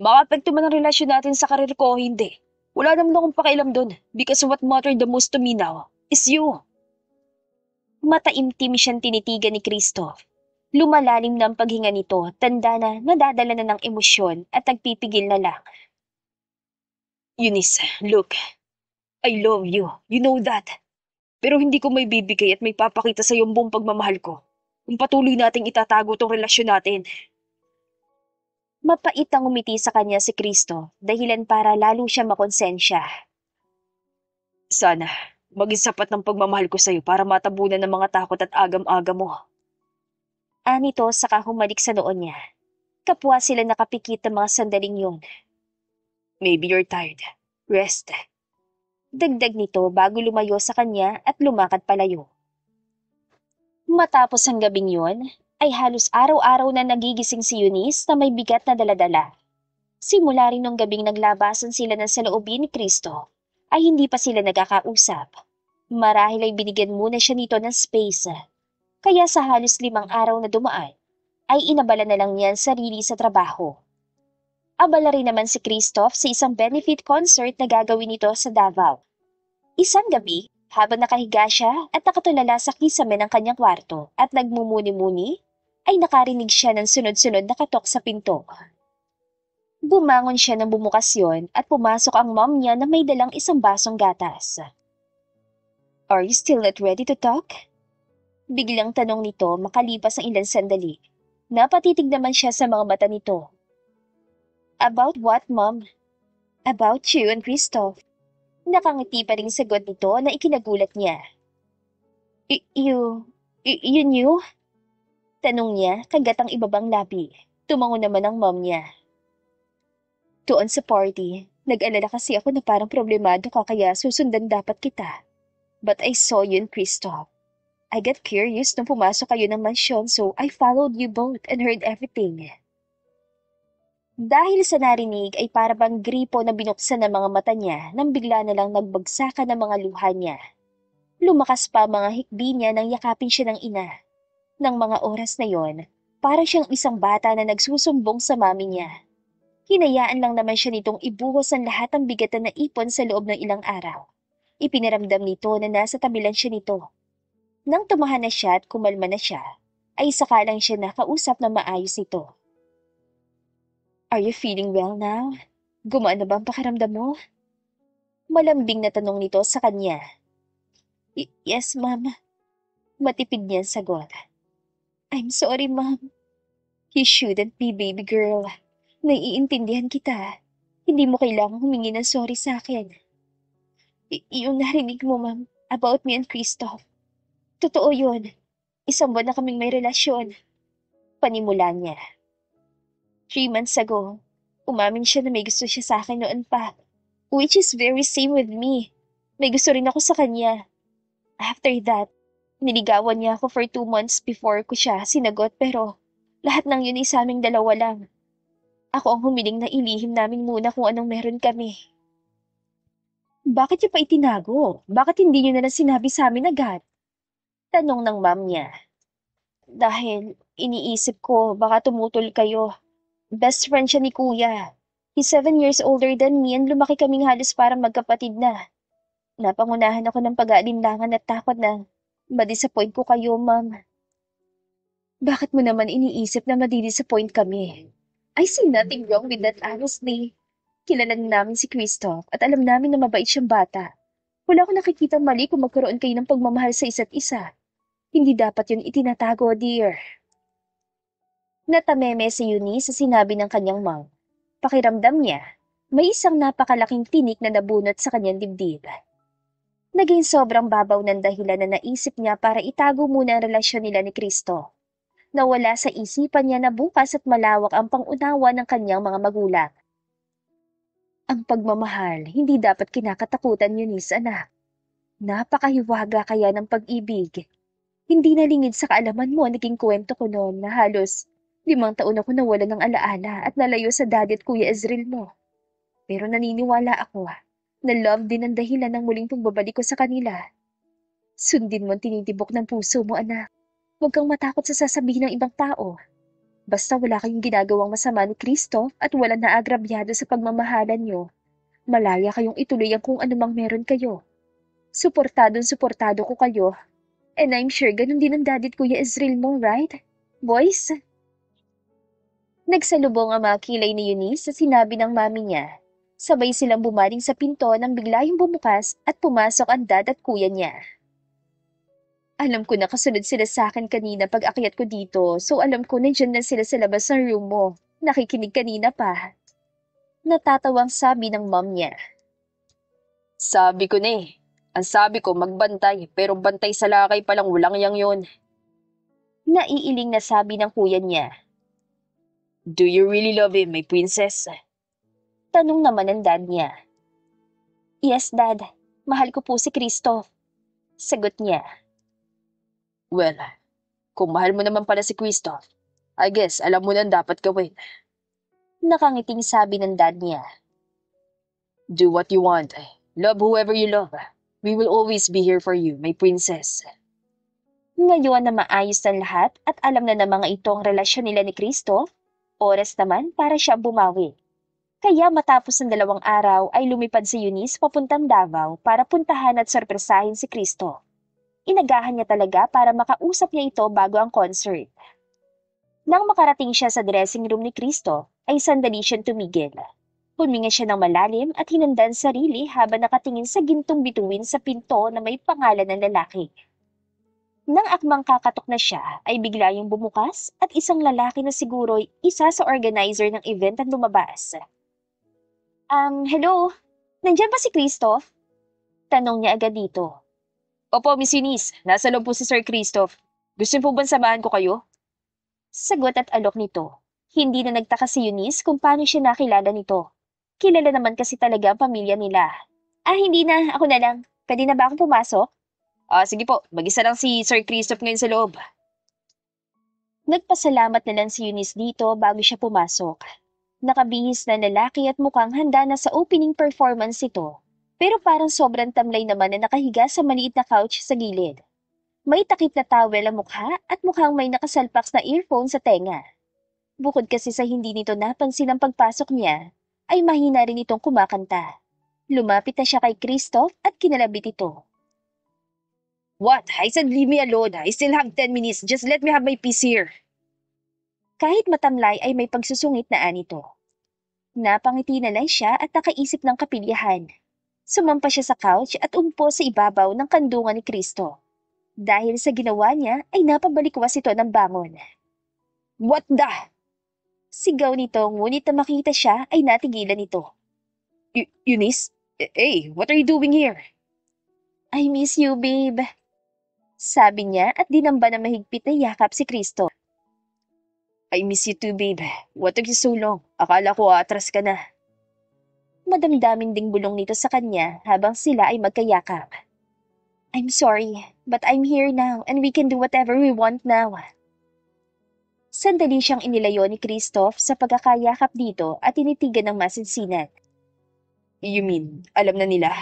Makaapekto man ang relasyon natin sa karir ko o hindi. Wala naman akong pakialam doon because what mattered the most to me now is you." Mataimtim siyang tinitigan ni Christoph. Lumalalim na ang paghinga nito, tanda na nadadala na ng emosyon at nagpipigil na lang. "Eunice, look, I love you. You know that. Pero hindi ko may bibigay at may papakita sa iyong buong pagmamahal ko kung patuloy nating itatago tong relasyon natin." Mapait ang umiti sa kanya si Cristo, dahilan para lalo siya makonsensya. "Sana, maging sapat ng pagmamahal ko sa iyo para matabunan ng mga takot at agam-agam mo." Anito saka humalik sa noon niya. Kapwa sila nakapikit ng mga sandaling yun. Maybe you're tired. Rest. Dagdag nito bago lumayo sa kanya at lumakad palayo. Matapos ang gabing yun, ay halos araw-araw na nagigising si Eunice na may bigat na daladala. Simula rin nung gabing naglabasan sila ng saloobin ni Kristo, ay hindi pa sila nagkakausap. Marahil ay binigyan muna siya nito ng space. Kaya sa halos 5 araw na dumaan, ay inabala na lang niya ang sarili sa trabaho. Abala rin naman si Christoph sa isang benefit concert na gagawin nito sa Davao. Isang gabi, habang nakahiga siya at nakatulala sa kisame ng kanyang kwarto at nagmumuni-muni, ay nakarinig siya ng sunod-sunod na katok sa pinto. Bumangon siya nang bumukas yon at pumasok ang mom niya na may dalang isang basong gatas. "Are you still not ready to talk?" Biglang tanong nito makalipas ang ilang sandali. Napatitig naman siya sa mga mata nito. "About what, Mom?" "About you and Christoph." Nakangiti pa ring sagot nito na ikinagulat niya. You knew?" Tanong niya kagat ang ibabang labi. Tumango naman ang mom niya. "Doon sa party, nag-alala kasi ako na parang problemado ka kaya susundan dapat kita. But I saw you and Christoph. I got curious nung pumasok kayo ng mansyon so I followed you both and heard everything." Dahil sa narinig ay para bang gripo na binuksan ng mga mata niya nang bigla na lang nagbagsakan ng mga luha niya. Lumakas pa ang mga hikbi niya nang yakapin siya ng ina. Nang mga oras na yon, parang siyang isang bata na nagsusumbong sa mami niya. Hinayaan lang naman siya nitong ibuhos ang lahat ng bigat na naipon sa loob ng ilang araw. Ipiniramdam nito na nasa tabilan siya nito. Nang tumahan na siya at kumalma na siya, ay saka lang siya nakausap na maayos nito. "Are you feeling well now? Gumaan na ba ang pakiramdam mo?" Malambing na tanong nito sa kanya. Yes, Ma'am." Matipid niyang sagot. "I'm sorry, Ma'am." "You shouldn't be, baby girl. Naiintindihan kita. Hindi mo kailangang humingi ng sorry sa akin." Yung narinig mo, Ma'am, about me and Christoph. Totoo yun. 1 buwan na kaming may relasyon." Panimula niya. 3 months ago, umamin siya na may gusto siya sa akin noon pa. Which is very same with me. May gusto rin ako sa kanya. After that, niligawan niya ako for 2 months before ko siya sinagot pero lahat ng yun ay sa aming dalawa lang. Ako ang humiling na ilihim namin muna kung anong meron kami. "Bakit niyo pa itinago? Bakit hindi niyo na lang sinabi sa amin agad?" Tanong ng mom niya. "Dahil iniisip ko baka tumutol kayo. Best friend siya ni Kuya. He's 7 years older than me and lumaki kaming halos parang magkapatid na. Napangunahan ako ng pag-aalinlangan at takot na ma-disappoint ko kayo, Ma'am." "Bakit mo naman iniisip na ma-disappoint kami? I see nothing wrong with that, honestly. Kilala namin si Christoph at alam namin na mabait siyang bata. Wala akong nakikitang mali kung magkaroon kayo ng pagmamahal sa isa't isa. Hindi dapat yun itinatago, dear." Natameme si Eunice sa sinabi ng kanyang mom. Pakiramdam niya, may isang napakalaking tinik na nabunot sa kanyang dibdib. Naging sobrang babaw ng dahilan na naisip niya para itago muna ang relasyon nila ni Cristo. Nawala sa isipan niya na bukas at malawak ang pangunawa ng kanyang mga magulang. Ang pagmamahal, hindi dapat kinakatakutan, Eunice, anak. Napakahiwaga kaya ng pag-ibig. Hindi nalingid sa kaalaman mo ang naging kwento ko noon na halos 5 taon ako nawala ng alaala at nalayo sa daddy at Kuya Ezreal mo. Pero naniniwala ako na love din ang dahilan ng muling pagbabalik ko sa kanila. Sundin mo ang tinitibok ng puso mo, anak. Huwag kang matakot sa sasabihin ng ibang tao. Basta wala kayong ginagawang masama ni Kristo at walang naagrabyado sa pagmamahalan nyo, malaya kayong ituloy ang kung anumang meron kayo. Suportado ko kayo. And I'm sure ganun din ang daddy at Kuya Ezreal mo, right? Boys? Nagsalubong ang mga kilay ni Eunice sa sinabi ng mami niya. Sabay silang bumaling sa pinto nang bigla yung bumukas at pumasok ang dad at kuya niya. Alam ko na kasunod sila sa akin kanina pag akyat ko dito, so alam ko na dyan na sila sa labas ng room mo. Nakikinig kanina pa. Natatawang sabi ng mom niya. Sabi ko na eh. Ang sabi ko magbantay, pero bantay sa lakay palang walang yang yun. Naiiling na sabi ng kuya niya. Do you really love him, my princess? Tanong naman ng dad niya. Yes, Dad. Mahal ko po si Christoph. Sagot niya. Well, kung mahal mo naman pala si Christoph, I guess alam mo na ang dapat gawin. Nakangiting sabi ng dad niya. Do what you want. Love whoever you love. We will always be here for you, my princess. Ngayon na maayos ng lahat at alam na ng mga ito ang relasyon nila ni Christoph, oras naman para siya bumawi. Kaya matapos ng 2 araw ay lumipad si Eunice papuntang Davao para puntahan at sorpresahin si Christoph. Inagahan niya talaga para makausap niya ito bago ang concert. Nang makarating siya sa dressing room ni Christoph, ay sandali siyang tumigil. Huminga siya ng malalim at hinanda ang sarili habang nakatingin sa gintong bituin sa pinto na may pangalan ng lalaki. Nang akmang kakatok na siya, ay bigla yung bumukas at isang lalaki na siguro'y isa sa organizer ng event ang lumabas. Hello? Nandiyan ba si Christoph? Tanong niya agad dito. Opo, Miss Eunice. Nasa loob po si Sir Christoph. Gusto niyo po bang samahan ko kayo? Sagot at alok nito. Hindi na nagtaka si Eunice kung paano siya nakilala nito. Kilala naman kasi talaga ang pamilya nila. Hindi na. Ako na lang. Pwede na ba akong pumasok? Sige po. Mag-isa lang si Sir Christoph ngayon sa loob. Nagpasalamat na lang si Eunice dito bago siya pumasok. Nakabihis na lalaki at mukhang handa na sa opening performance ito. Pero parang sobrang tamlay naman na nakahiga sa maliit na couch sa gilid. May takip na towel ang mukha at mukhang may nakasalpak na earphone sa tenga. Bukod kasi sa hindi nito napansin ang pagpasok niya, ay mahina rin itong kumakanta. Lumapit na siya kay Christoph at kinalabit ito. What? I said leave me alone. I still have 10 minutes. Just let me have my piece here. Kahit matamlay ay may pagsusungit na anito. Napangiti na lang siya at nakaisip ng kapilyahan. Sumampa siya sa couch at umpo sa ibabaw ng kandungan ni Cristo. Dahil sa ginawa niya ay napabalikwas ito ng bangon. What the? Sigaw nito ngunit na makita siya ay natigilan ito. Eunice? Hey, what are you doing here? I miss you, babe. Sabi niya at dinamba na mahigpit na yakap si Cristo. I miss you too, babe. What took you so long? Akala ko atras ka na. Madamdamin ding bulong nito sa kanya habang sila ay magkayakap. I'm sorry, but I'm here now and we can do whatever we want now. Sandali siyang inilayo ni Christoph sa pagkakayakap dito at tinitigan ng masinsinan. You mean, alam na nila?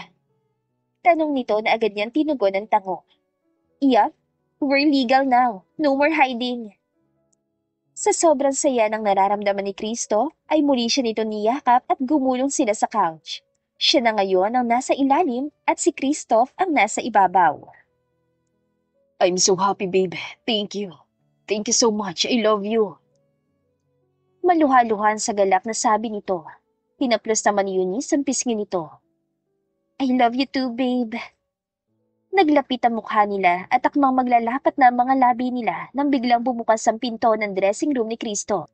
Tanong nito na agad niyang tinugon ng tango. Yup, we're legal now. No more hiding. Sa sobrang saya ng nararamdaman ni Cristo, ay muli siya nito niyakap at gumulong sila sa couch. Siya na ngayon ang nasa ilalim at si Christoph ang nasa ibabaw. I'm so happy, babe. Thank you. Thank you so much. I love you. Maluha-luhan sa galak na sabi nito. Pinaplos naman ni Eunice ang pisngi nito. I love you too, babe. Naglapit ang mukha nila at akmang maglalapat na ang mga labi nila nang biglang bumukas ang pinto ng dressing room ni Cristo.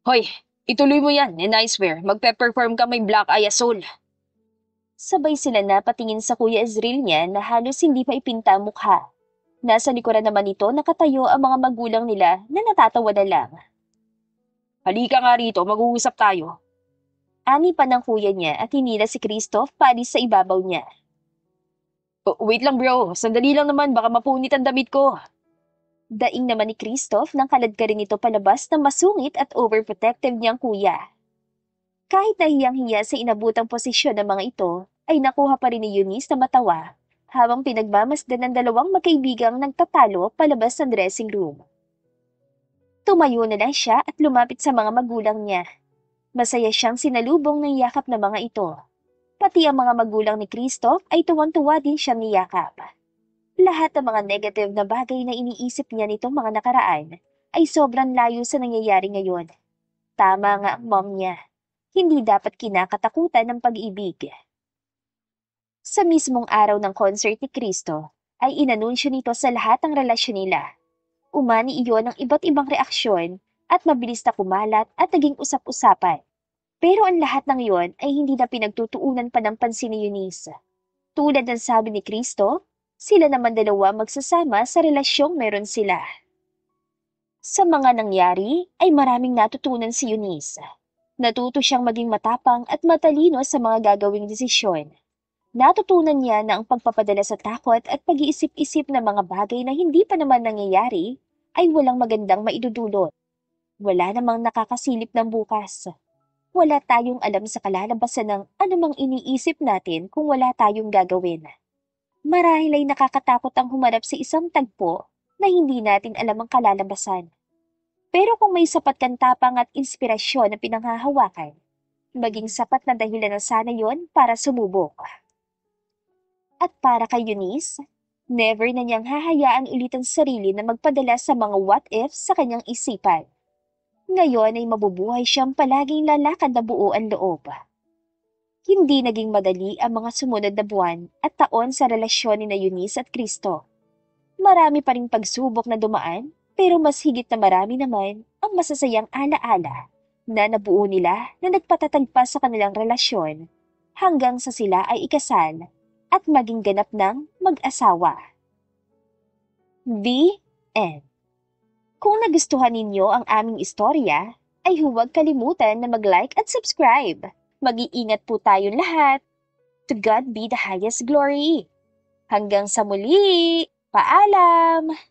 Hoy, ituloy mo yan, and I swear, magpe-perform ka may black eye soul. Sabay sila na patingin sa Kuya Ezreal niya na halos hindi pa ipinta ang mukha. Nasa likuran naman ito nakatayo ang mga magulang nila na natatawa na lang. Halika nga rito, mag-uusap tayo. Ani pa ng kuya niya at hinila si Christoph paalis sa ibabaw niya. Wait lang bro, sandali lang naman, baka mapunit ang damit ko. Daing naman ni Christoph nang kalad ka rin ito palabas na masungit at overprotective niyang kuya. Kahit nahiyang-hiya sa inabutang posisyon ng mga ito, ay nakuha pa rin ni Eunice na matawa habang pinagmamasdan ng dalawang magkaibigang nagtatalo palabas ng dressing room. Tumayo na lang siya at lumapit sa mga magulang niya. Masaya siyang sinalubong ng yakap ng mga ito. Pati ang mga magulang ni Christoph ay tuwang-tuwa din siyang niyakap. Lahat ng mga negative na bagay na iniisip niya nitong mga nakaraan ay sobrang layo sa nangyayari ngayon. Tama nga ang mom niya. Hindi dapat kinakatakutan ng pag-ibig. Sa mismong araw ng concert ni Cristo, ay inanunsyo nito sa lahat ang relasyon nila. Umani iyon ng iba't ibang reaksyon at mabilis na kumalat at naging usap-usapan. Pero ang lahat ng iyon ay hindi na pinagtutuunan pa ng pansin ni Eunice. Tulad ng sabi ni Cristo, sila naman dalawa magsasama sa relasyong meron sila. Sa mga nangyari ay maraming natutunan si Eunice. Natuto siyang maging matapang at matalino sa mga gagawing desisyon. Natutunan niya na ang pagpapadala sa takot at pag-iisip-isip ng mga bagay na hindi pa naman nangyayari ay walang magandang maidudulot. Wala namang nakakasilip ng bukas. Wala tayong alam sa kalalabasan ng anumang iniisip natin kung wala tayong gagawin. Marahil ay nakakatakot ang humarap sa isang tagpo na hindi natin alam ang kalalabasan. Pero kung may sapat kang tapang at inspirasyon na pinanghahawakan, maging sapat na dahilan na sana yon para sumubok. At para kay Eunice, never na niyang hahayaan ulit ang sarili na magpadala sa mga what-if sa kanyang isipan. Ngayon ay mabubuhay siyang palaging lalakad na buo ang loob. Hindi naging madali ang mga sumunod na buwan at taon sa relasyon ni na Eunice at Cristo. Marami pa ring pagsubok na dumaan, pero mas higit na marami naman ang masasayang alaala na nabuo nila na nagpatatag pa sa kanilang relasyon hanggang sa sila ay ikasal at maging ganap ng mag-asawa. The End. Kung nagustuhan ninyo ang aming istorya, ay huwag kalimutan na mag-like at subscribe. Mag-iingat po tayong lahat. To God be the highest glory. Hanggang sa muli, paalam!